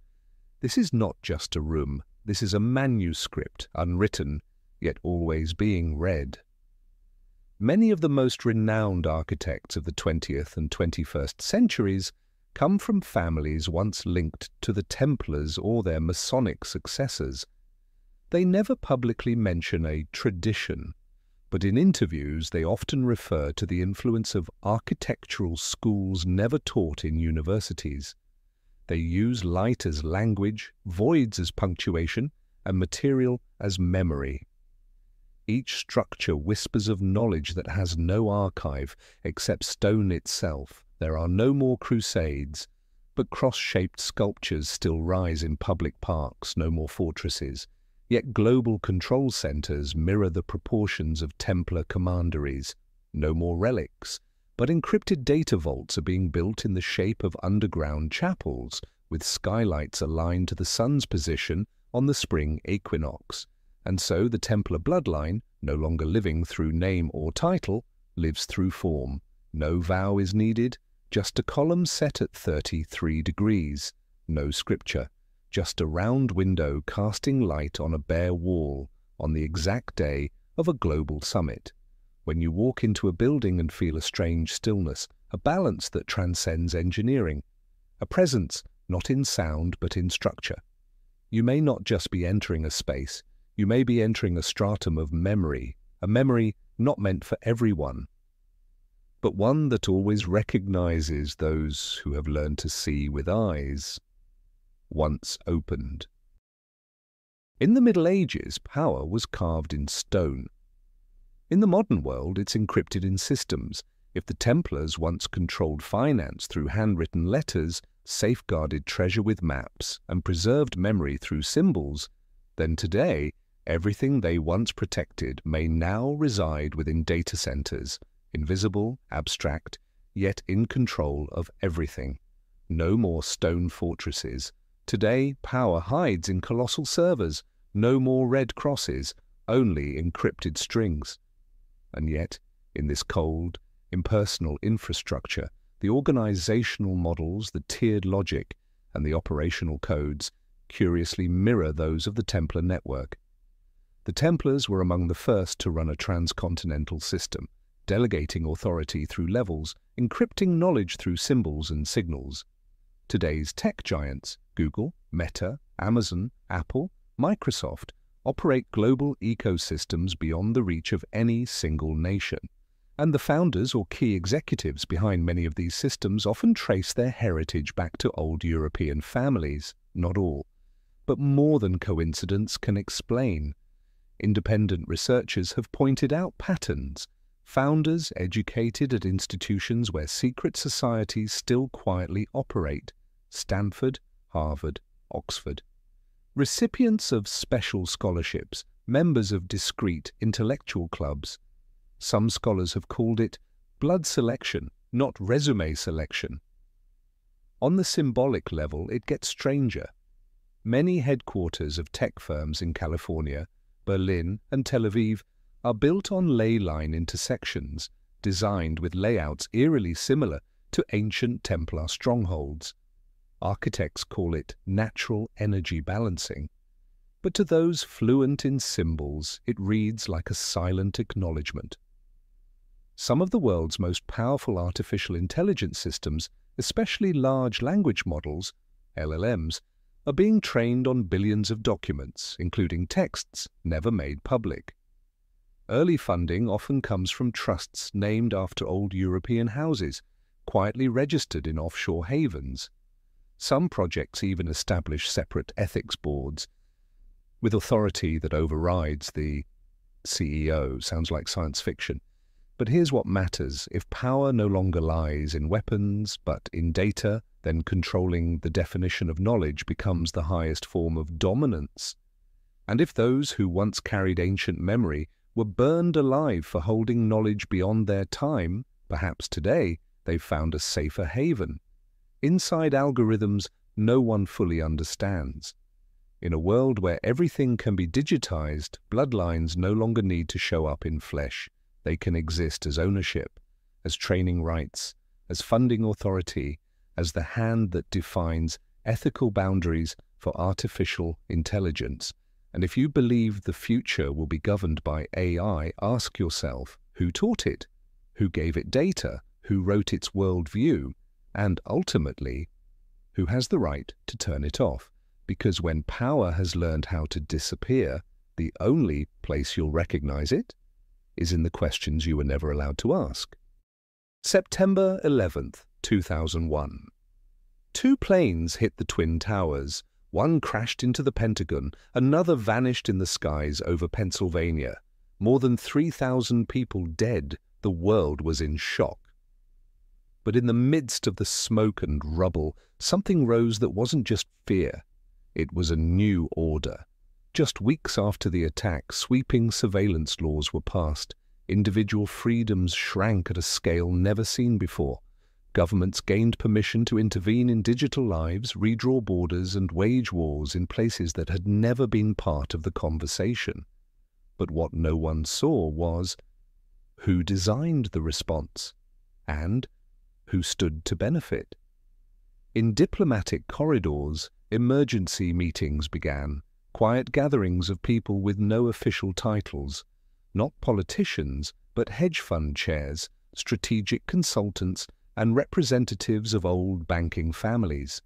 this is not just a room, this is a manuscript, unwritten, yet always being read. Many of the most renowned architects of the 20th and 21st centuries come from families once linked to the Templars or their Masonic successors. They never publicly mention a tradition, but in interviews they often refer to the influence of architectural schools never taught in universities. They use light as language, voids as punctuation, and material as memory. Each structure whispers of knowledge that has no archive except stone itself. There are no more crusades, but cross-shaped sculptures still rise in public parks, no more fortresses. Yet global control centers mirror the proportions of Templar commanderies. No more relics, but encrypted data vaults are being built in the shape of underground chapels, with skylights aligned to the sun's position on the spring equinox. And so the Templar bloodline, no longer living through name or title, lives through form. No vow is needed, just a column set at 33 degrees. No scripture, just a round window casting light on a bare wall on the exact day of a global summit. When you walk into a building and feel a strange stillness, a balance that transcends engineering, a presence not in sound but in structure. You may not just be entering a space, you may be entering a stratum of memory, a memory not meant for everyone, but one that always recognizes those who have learned to see with eyes once opened. In the Middle Ages, power was carved in stone. In the modern world, it's encrypted in systems. If the Templars once controlled finance through handwritten letters, safeguarded treasure with maps, and preserved memory through symbols, then today, everything they once protected may now reside within data centers, invisible, abstract, yet in control of everything. No more stone fortresses. Today, power hides in colossal servers. No more red crosses, only encrypted strings. And yet, in this cold, impersonal infrastructure, the organizational models, the tiered logic, and the operational codes curiously mirror those of the Templar network. The Templars were among the first to run a transcontinental system, delegating authority through levels, encrypting knowledge through symbols and signals. Today's tech giants, Google, Meta, Amazon, Apple, Microsoft, operate global ecosystems beyond the reach of any single nation. And the founders or key executives behind many of these systems often trace their heritage back to old European families, not all, but more than coincidence can explain. Independent researchers have pointed out patterns. Founders educated at institutions where secret societies still quietly operate. Stanford, Harvard, Oxford. Recipients of special scholarships, members of discreet intellectual clubs. Some scholars have called it blood selection, not resume selection. On the symbolic level, it gets stranger. Many headquarters of tech firms in California, Berlin, and Tel Aviv are built on ley line intersections, designed with layouts eerily similar to ancient Templar strongholds. Architects call it natural energy balancing, but to those fluent in symbols, it reads like a silent acknowledgement. Some of the world's most powerful artificial intelligence systems, especially large language models, LLMs, are being trained on billions of documents, including texts never made public. Early funding often comes from trusts named after old European houses, quietly registered in offshore havens. Some projects even establish separate ethics boards, with authority that overrides the CEO. Sounds like science fiction. But here's what matters. If power no longer lies in weapons, but in data, then controlling the definition of knowledge becomes the highest form of dominance. And if those who once carried ancient memory were burned alive for holding knowledge beyond their time, perhaps today they've found a safer haven. Inside algorithms no one fully understands. In a world where everything can be digitized, bloodlines no longer need to show up in flesh. They can exist as ownership, as training rights, as funding authority, as the hand that defines ethical boundaries for artificial intelligence. And if you believe the future will be governed by AI, ask yourself, who taught it? Who gave it data? Who wrote its worldview? And ultimately, who has the right to turn it off? Because when power has learned how to disappear, the only place you'll recognize it is in the questions you were never allowed to ask. September 11th, 2001. 2 planes hit the Twin Towers. One crashed into the Pentagon, another vanished in the skies over Pennsylvania. More than 3,000 people dead. The world was in shock. But in the midst of the smoke and rubble, something rose that wasn't just fear. It was a new order. Just weeks after the attack, sweeping surveillance laws were passed. Individual freedoms shrank at a scale never seen before. Governments gained permission to intervene in digital lives, redraw borders, and wage wars in places that had never been part of the conversation. But what no one saw was who designed the response and who stood to benefit. In diplomatic corridors, emergency meetings began, quiet gatherings of people with no official titles, not politicians, but hedge fund chairs, strategic consultants, and representatives of old banking families.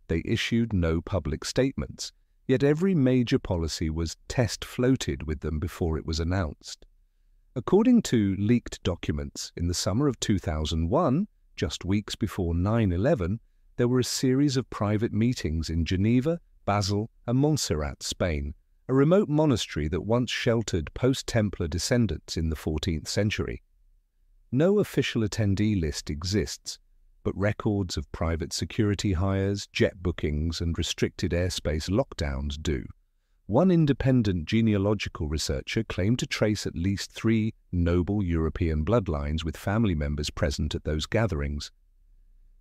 They issued no public statements, yet every major policy was test-floated with them before it was announced. According to leaked documents, in the summer of 2001, just weeks before 9/11, there were a series of private meetings in Geneva, Basel, and Montserrat, Spain, a remote monastery that once sheltered post-Templar descendants in the 14th century. No official attendee list exists, but records of private security hires, jet bookings, and restricted airspace lockdowns do. One independent genealogical researcher claimed to trace at least 3 noble European bloodlines with family members present at those gatherings.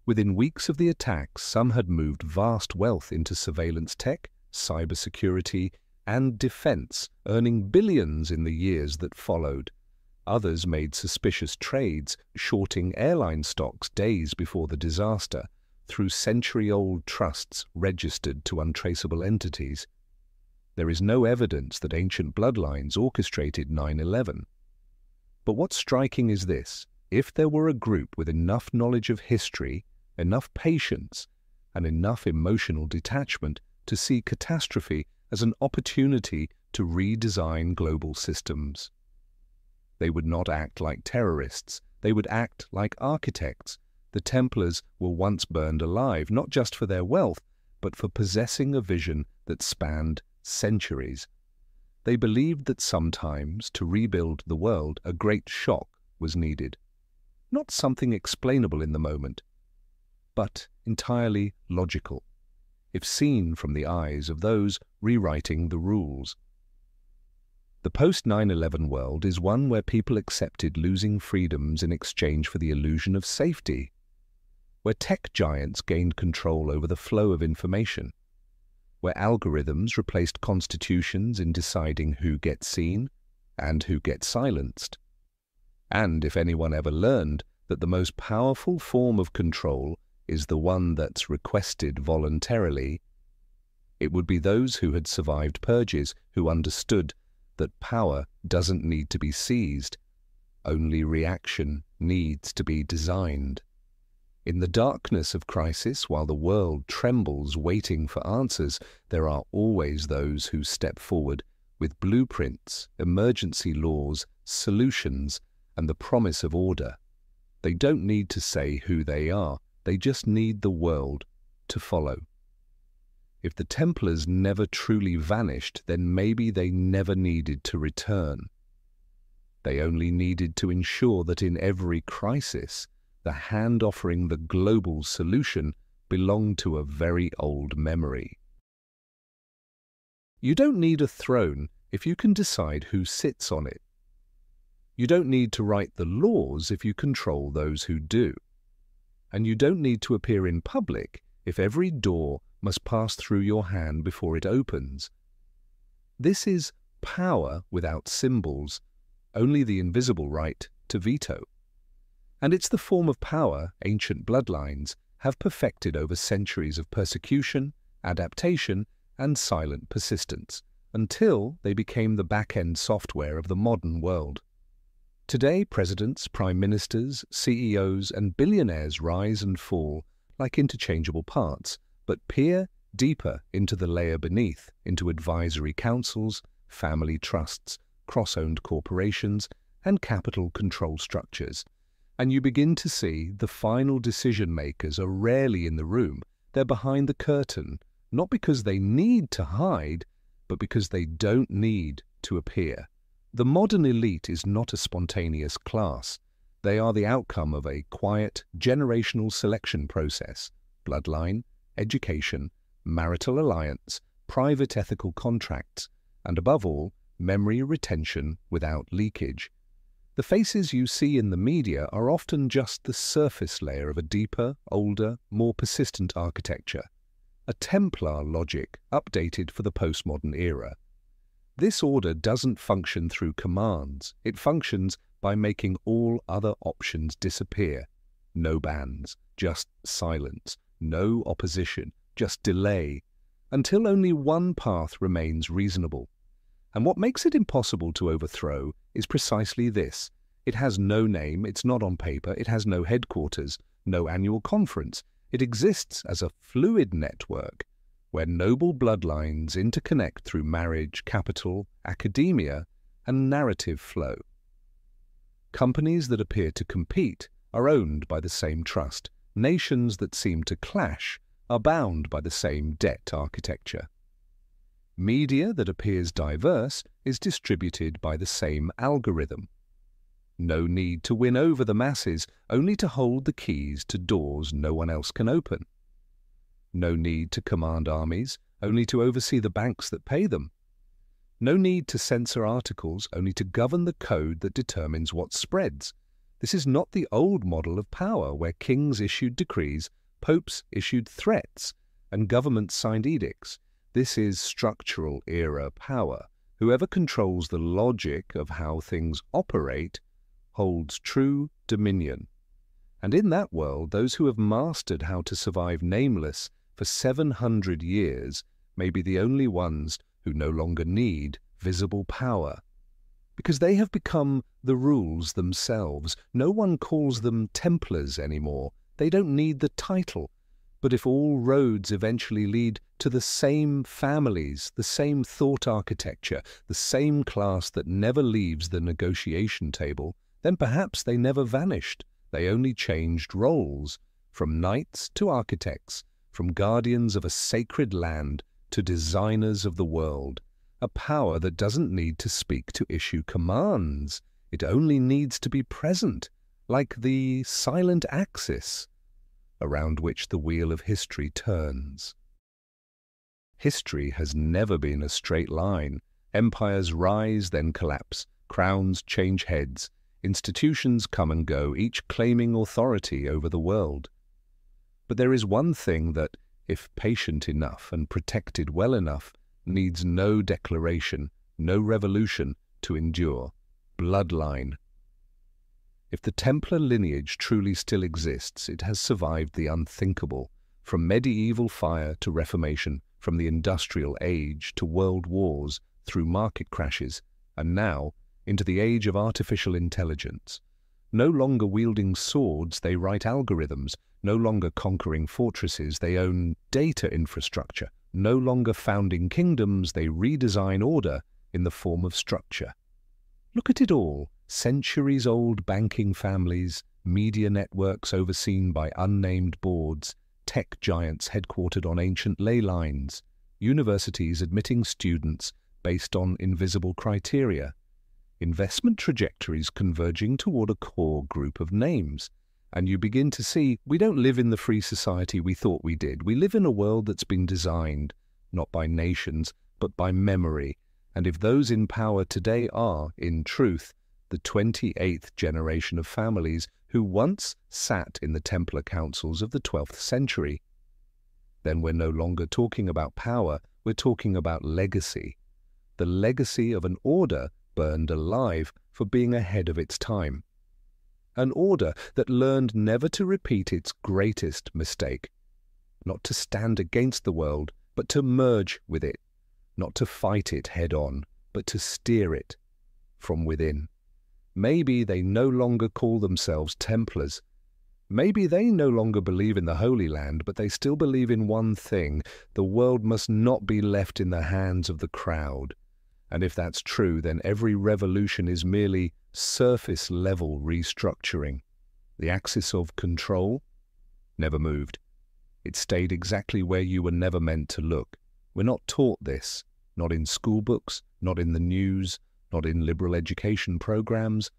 Within weeks of the attacks, some had moved vast wealth into surveillance tech, cybersecurity, and defense, earning billions in the years that followed. Others made suspicious trades, shorting airline stocks days before the disaster, through century-old trusts registered to untraceable entities. There is no evidence that ancient bloodlines orchestrated 9/11. But what's striking is this: if there were a group with enough knowledge of history, enough patience, and enough emotional detachment to see catastrophe as an opportunity to redesign global systems. They would not act like terrorists, they would act like architects. The Templars were once burned alive, not just for their wealth, but for possessing a vision that spanned centuries. They believed that sometimes, to rebuild the world, a great shock was needed. Not something explainable in the moment, but entirely logical, if seen from the eyes of those rewriting the rules. The post-9/11 world is one where people accepted losing freedoms in exchange for the illusion of safety, where tech giants gained control over the flow of information, where algorithms replaced constitutions in deciding who gets seen and who gets silenced. And if anyone ever learned that the most powerful form of control is the one that's requested voluntarily, it would be those who had survived purges who understood that power doesn't need to be seized, only reaction needs to be designed. In the darkness of crisis, while the world trembles waiting for answers, there are always those who step forward with blueprints, emergency laws, solutions, and the promise of order. They don't need to say who they are, they just need the world to follow. If the Templars never truly vanished, then maybe they never needed to return. They only needed to ensure that in every crisis, the hand offering the global solution belonged to a very old memory. You don't need a throne if you can decide who sits on it. You don't need to write the laws if you control those who do. And you don't need to appear in public if every door must pass through your hand before it opens. This is power without symbols, only the invisible right to veto. And it's the form of power ancient bloodlines have perfected over centuries of persecution, adaptation, and silent persistence, until they became the back-end software of the modern world. Today, presidents, prime ministers, CEOs, and billionaires rise and fall like interchangeable parts, but peer deeper into the layer beneath, into advisory councils, family trusts, cross-owned corporations, and capital control structures. And you begin to see the final decision-makers are rarely in the room. They're behind the curtain, not because they need to hide, but because they don't need to appear. The modern elite is not a spontaneous class. They are the outcome of a quiet, generational selection process: bloodline, education, marital alliance, private ethical contracts, and above all, memory retention without leakage. The faces you see in the media are often just the surface layer of a deeper, older, more persistent architecture, a Templar logic updated for the postmodern era. This order doesn't function through commands. It functions by making all other options disappear. No bans, just silence. No opposition, just delay, until only one path remains reasonable. And what makes it impossible to overthrow is precisely this: it has no name, it's not on paper, it has no headquarters, no annual conference. It exists as a fluid network where noble bloodlines interconnect through marriage, capital, academia, and narrative flow. Companies that appear to compete are owned by the same trust. Nations that seem to clash are bound by the same debt architecture. Media that appears diverse is distributed by the same algorithm. No need to win over the masses, only to hold the keys to doors no one else can open. No need to command armies, only to oversee the banks that pay them. No need to censor articles, only to govern the code that determines what spreads. This is not the old model of power where kings issued decrees, popes issued threats, and governments signed edicts. This is structural era power. Whoever controls the logic of how things operate holds true dominion. And in that world, those who have mastered how to survive nameless for 700 years may be the only ones who no longer need visible power. Because they have become the rules themselves. No one calls them Templars anymore. They don't need the title. But if all roads eventually lead to the same families, the same thought architecture, the same class that never leaves the negotiation table, then perhaps they never vanished. They only changed roles, from knights to architects, from guardians of a sacred land to designers of the world. A power that doesn't need to speak to issue commands. It only needs to be present, like the silent axis around which the wheel of history turns. History has never been a straight line. Empires rise, then collapse. Crowns change heads. Institutions come and go, each claiming authority over the world. But there is one thing that, if patient enough and protected well enough, needs no declaration, no revolution to endure: bloodline. If the Templar lineage truly still exists, it has survived the unthinkable, from medieval fire to Reformation, from the Industrial Age to world wars, through market crashes, and now into the age of artificial intelligence. No longer wielding swords, they write algorithms. No longer conquering fortresses, they own data infrastructure. No longer founding kingdoms, they redesign order in the form of structure. Look at it all: centuries-old banking families, media networks overseen by unnamed boards, tech giants headquartered on ancient ley lines, universities admitting students based on invisible criteria, investment trajectories converging toward a core group of names. And you begin to see, we don't live in the free society we thought we did. We live in a world that's been designed, not by nations, but by memory. And if those in power today are, in truth, the 28th generation of families who once sat in the Templar councils of the 12th century, then we're no longer talking about power, we're talking about legacy. The legacy of an order burned alive for being ahead of its time. An order that learned never to repeat its greatest mistake, not to stand against the world, but to merge with it, not to fight it head-on, but to steer it from within. Maybe they no longer call themselves Templars. Maybe they no longer believe in the Holy Land, but they still believe in one thing: the world must not be left in the hands of the crowd. And if that's true, then every revolution is merely surface-level restructuring. The axis of control never moved. It stayed exactly where you were never meant to look. We're not taught this, not in school books, not in the news, not in liberal education programs,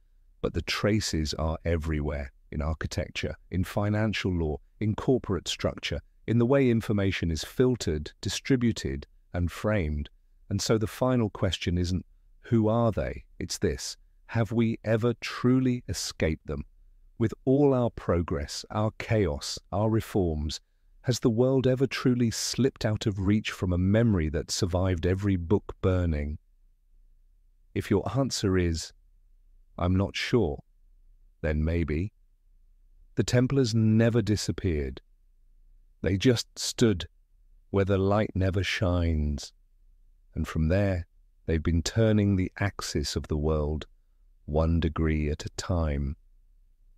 but the traces are everywhere: in architecture, in financial law, in corporate structure, in the way information is filtered, distributed, and framed. And so the final question isn't, who are they? It's this: have we ever truly escaped them? With all our progress, our chaos, our reforms, has the world ever truly slipped out of reach from a memory that survived every book burning? If your answer is, I'm not sure, then maybe. The Templars never disappeared. They just stood where the light never shines. And from there, they've been turning the axis of the world, 1 degree at a time,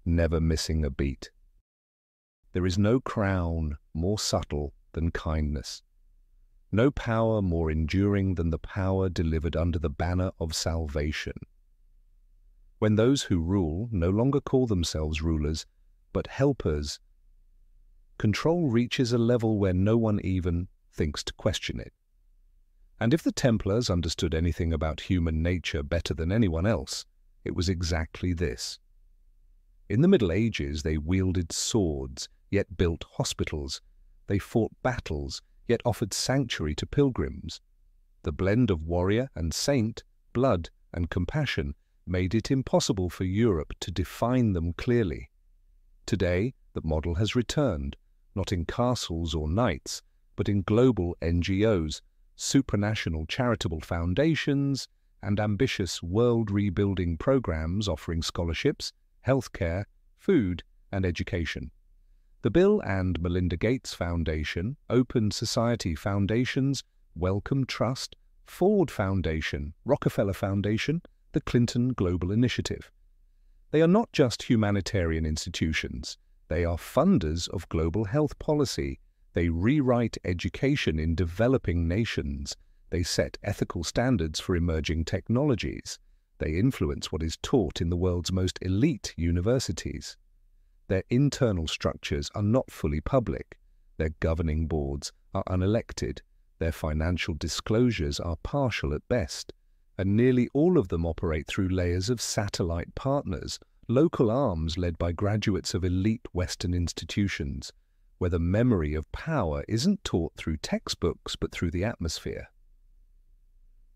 never missing a beat. There is no crown more subtle than kindness, no power more enduring than the power delivered under the banner of salvation. when those who rule no longer call themselves rulers, but helpers, control reaches a level where no one even thinks to question it. And if the Templars understood anything about human nature better than anyone else, it was exactly this. In the Middle Ages, they wielded swords, yet built hospitals. They fought battles, yet offered sanctuary to pilgrims. The blend of warrior and saint, blood and compassion, made it impossible for Europe to define them clearly. Today, the model has returned, not in castles or knights, but in global NGOs, supranational charitable foundations, and ambitious world-rebuilding programs offering scholarships, healthcare, food, and education. The Bill and Melinda Gates Foundation, Open Society Foundations, Wellcome Trust, Ford Foundation, Rockefeller Foundation, the Clinton Global Initiative. They are not just humanitarian institutions. They are funders of global health policy. They rewrite education in developing nations. They set ethical standards for emerging technologies. They influence what is taught in the world's most elite universities. Their internal structures are not fully public. Their governing boards are unelected. Their financial disclosures are partial at best. And nearly all of them operate through layers of satellite partners, local arms led by graduates of elite Western institutions, where the memory of power isn't taught through textbooks but through the atmosphere.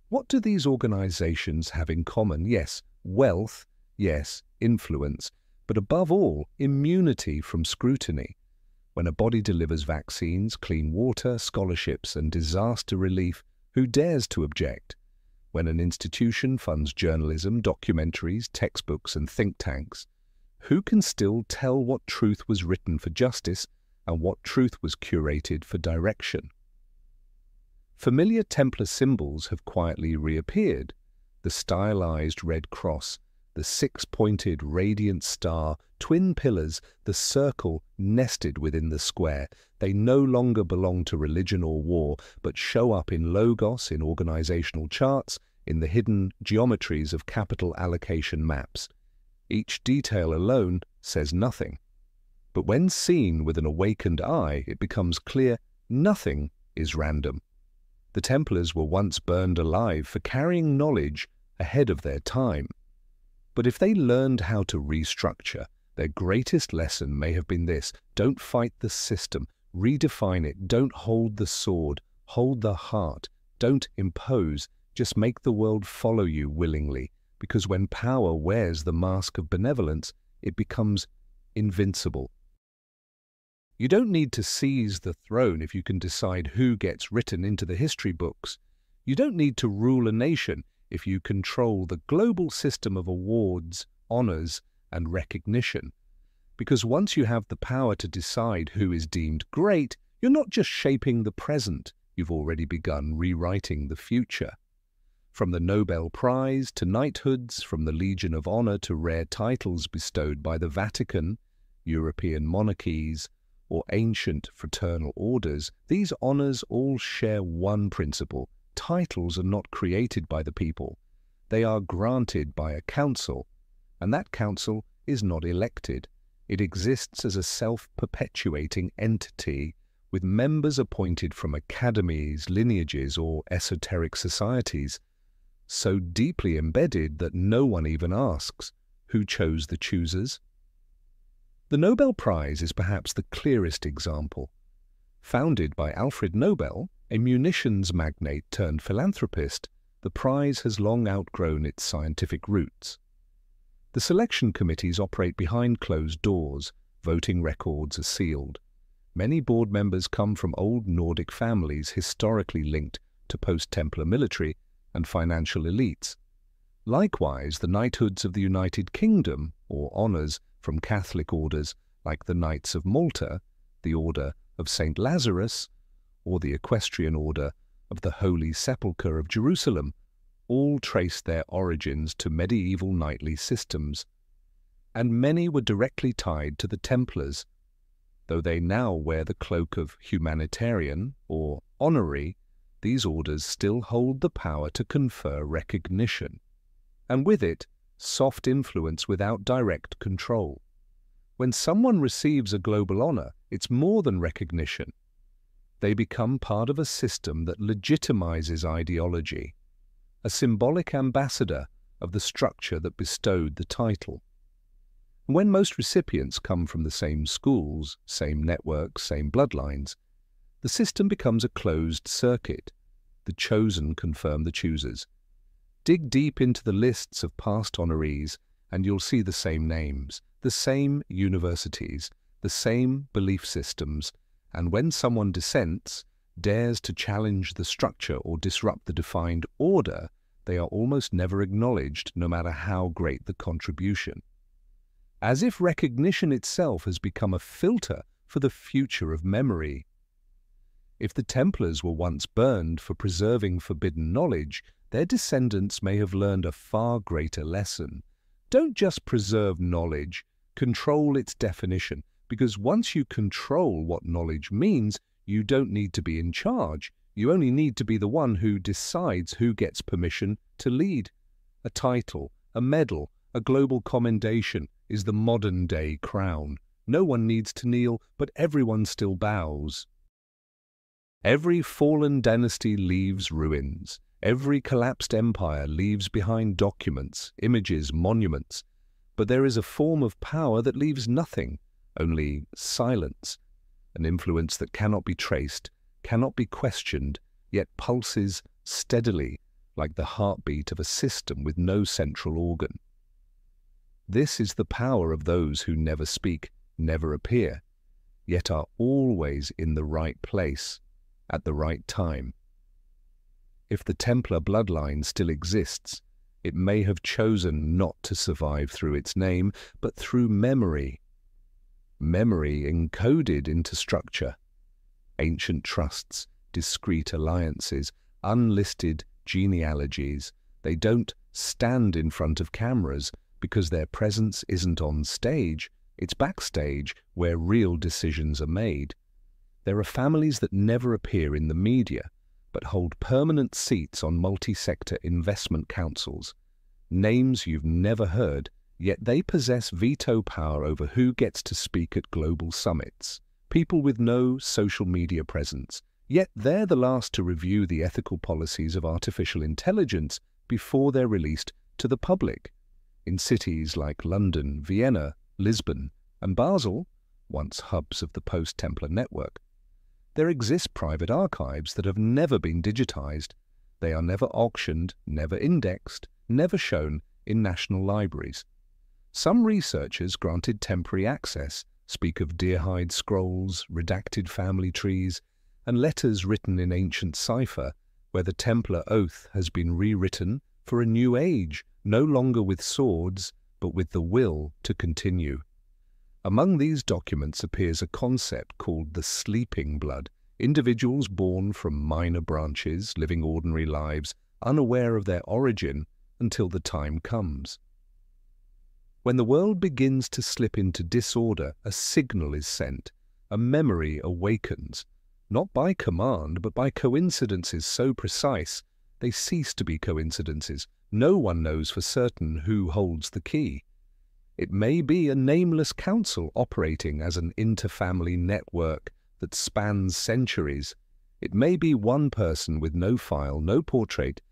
What do these organizations have in common? Yes, wealth, yes, influence, but above all, immunity from scrutiny. When a body delivers vaccines, clean water, scholarships, and disaster relief, who dares to object? When an institution funds journalism, documentaries, textbooks, and think tanks, who can still tell what truth was written for justice and what truth was curated for direction? Familiar Templar symbols have quietly reappeared. The stylized red cross, the six-pointed radiant star, twin pillars, the circle nested within the square. They no longer belong to religion or war, but show up in logos, in organizational charts, in the hidden geometries of capital allocation maps. Each detail alone says nothing. But when seen with an awakened eye, it becomes clear nothing is random. The Templars were once burned alive for carrying knowledge ahead of their time. But if they learned how to restructure, their greatest lesson may have been this: don't fight the system, redefine it, don't hold the sword, hold the heart, don't impose, just make the world follow you willingly, because when power wears the mask of benevolence, it becomes invincible. You don't need to seize the throne if you can decide who gets written into the history books. You don't need to rule a nation if you control the global system of awards, honors, and recognition. Because once you have the power to decide who is deemed great, you're not just shaping the present, you've already begun rewriting the future. From the Nobel Prize to knighthoods, from the Legion of Honor to rare titles bestowed by the Vatican, European monarchies, or ancient fraternal orders, these honors all share one principle. Titles are not created by the people. They are granted by a council, and that council is not elected. It exists as a self-perpetuating entity with members appointed from academies, lineages, or esoteric societies, so deeply embedded that no one even asks, who chose the choosers? The Nobel Prize is perhaps the clearest example. Founded by Alfred Nobel, a munitions magnate turned philanthropist, the prize has long outgrown its scientific roots. The selection committees operate behind closed doors, voting records are sealed. Many board members come from old Nordic families historically linked to post-Templar military and financial elites. Likewise, the knighthoods of the United Kingdom, or honours from Catholic orders like the Knights of Malta, the Order of St. Lazarus, or the Equestrian Order of the Holy Sepulchre of Jerusalem, all trace their origins to medieval knightly systems, and many were directly tied to the Templars. Though they now wear the cloak of humanitarian or honorary, these orders still hold the power to confer recognition, and with it, soft influence without direct control. When someone receives a global honor, it's more than recognition. They become part of a system that legitimizes ideology, a symbolic ambassador of the structure that bestowed the title. When most recipients come from the same schools, same networks, same bloodlines, the system becomes a closed circuit. The chosen confirm the choosers. Dig deep into the lists of past honorees and you'll see the same names, the same universities, the same belief systems, and when someone dissents, dares to challenge the structure or disrupt the defined order, they are almost never acknowledged, no matter how great the contribution. As if recognition itself has become a filter for the future of memory. If the Templars were once burned for preserving forbidden knowledge, their descendants may have learned a far greater lesson. Don't just preserve knowledge, control its definition, because once you control what knowledge means, you don't need to be in charge. You only need to be the one who decides who gets permission to lead. A title, a medal, a global commendation is the modern-day crown. No one needs to kneel, but everyone still bows. Every fallen dynasty leaves ruins. Every collapsed empire leaves behind documents, images, monuments. But there is a form of power that leaves nothing, only silence, an influence that cannot be traced, cannot be questioned, yet pulses steadily like the heartbeat of a system with no central organ. This is the power of those who never speak, never appear, yet are always in the right place, at the right time. If the Templar bloodline still exists, it may have chosen not to survive through its name, but through memory. Memory encoded into structure. Ancient trusts, discrete alliances, unlisted genealogies. They don't stand in front of cameras because their presence isn't on stage, it's backstage where real decisions are made. There are families that never appear in the media, but hold permanent seats on multi-sector investment councils. Names you've never heard, yet they possess veto power over who gets to speak at global summits. People with no social media presence, yet they're the last to review the ethical policies of artificial intelligence before they're released to the public. In cities like London, Vienna, Lisbon, and Basel, once hubs of the post-Templar network, there exist private archives that have never been digitized. They are never auctioned, never indexed, never shown in national libraries. Some researchers granted temporary access speak of deer-hide scrolls, redacted family trees, and letters written in ancient cipher where the Templar oath has been rewritten for a new age, no longer with swords, but with the will to continue. Among these documents appears a concept called the sleeping blood, individuals born from minor branches, living ordinary lives, unaware of their origin until the time comes. When the world begins to slip into disorder, a signal is sent, a memory awakens, not by command, but by coincidences so precise they cease to be coincidences. No one knows for certain who holds the key. It may be a nameless council operating as an interfamily network that spans centuries. It may be one person with no file, no portrait,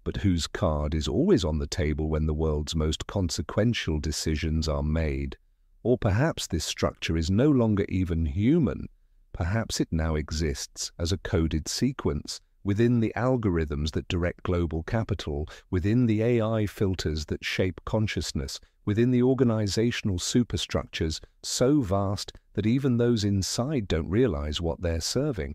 but whose card is always on the table when the world's most consequential decisions are made. Or perhaps this structure is no longer even human. Perhaps it now exists as a coded sequence within the algorithms that direct global capital, within the AI filters that shape consciousness, within the organizational superstructures so vast that even those inside don't realize what they're serving.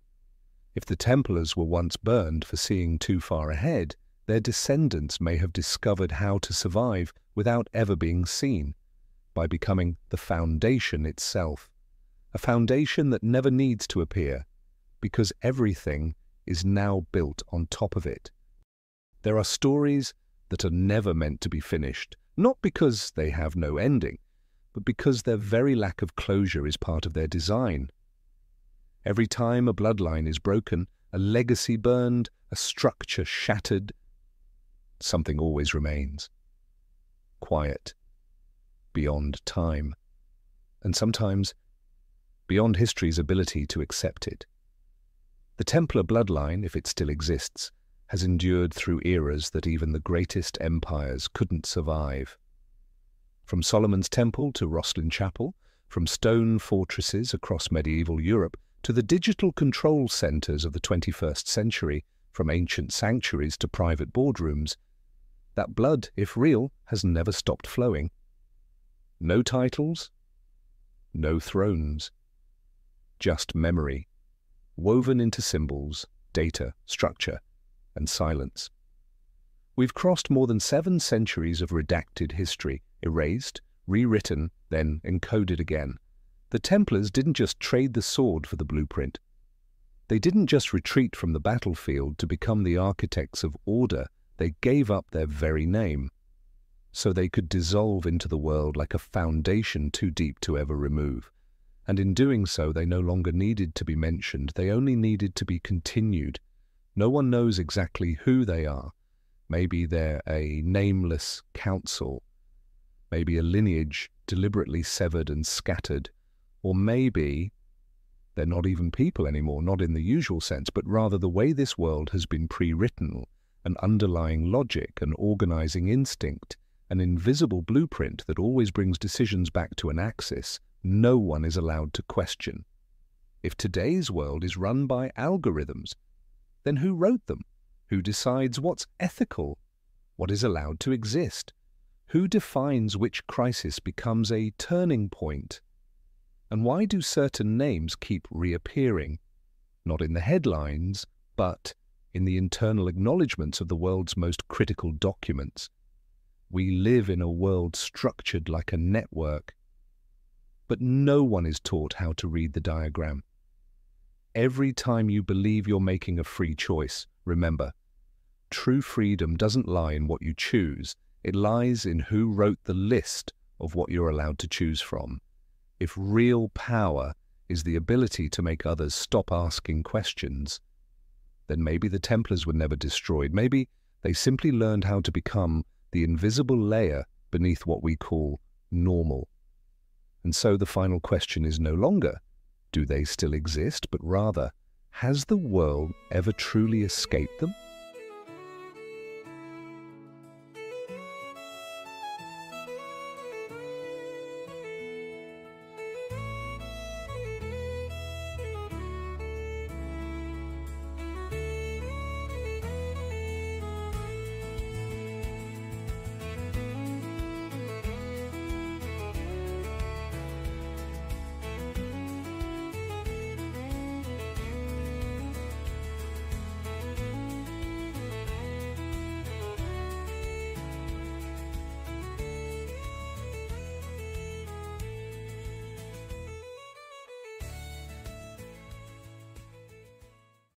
If the Templars were once burned for seeing too far ahead, their descendants may have discovered how to survive without ever being seen, by becoming the foundation itself, a foundation that never needs to appear, because everything is now built on top of it. There are stories that are never meant to be finished, not because they have no ending, but because their very lack of closure is part of their design. Every time a bloodline is broken, a legacy burned, a structure shattered, something always remains. quiet, beyond time, and sometimes beyond history's ability to accept it. The Templar bloodline, if it still exists, has endured through eras that even the greatest empires couldn't survive. From Solomon's Temple to Rosslyn Chapel, from stone fortresses across medieval Europe to the digital control centers of the 21st century, from ancient sanctuaries to private boardrooms, that blood, if real, has never stopped flowing. No titles, no thrones, just memory, woven into symbols, data, structure, and silence. We've crossed more than 7 centuries of redacted history, erased, rewritten, then encoded again. The Templars didn't just trade the sword for the blueprint. They didn't just retreat from the battlefield to become the architects of order. They gave up their very name, so they could dissolve into the world like a foundation too deep to ever remove. And in doing so, they no longer needed to be mentioned. They only needed to be continued. No one knows exactly who they are. Maybe they're a nameless council, maybe a lineage deliberately severed and scattered, or maybe they're not even people anymore, not in the usual sense, but rather the way this world has been pre-written, an underlying logic, an organizing instinct, an invisible blueprint that always brings decisions back to an axis no one is allowed to question. If today's world is run by algorithms, then who wrote them? Who decides what's ethical? What is allowed to exist? Who defines which crisis becomes a turning point? And why do certain names keep reappearing? Not in the headlines, but in the internal acknowledgements of the world's most critical documents. We live in a world structured like a network, but no one is taught how to read the diagram. Every time you believe you're making a free choice, remember, true freedom doesn't lie in what you choose. It lies in who wrote the list of what you're allowed to choose from. If real power is the ability to make others stop asking questions, then maybe the Templars were never destroyed. Maybe they simply learned how to become the invisible layer beneath what we call normal. And so the final question is no longer, do they still exist, but rather, has the world ever truly escaped them?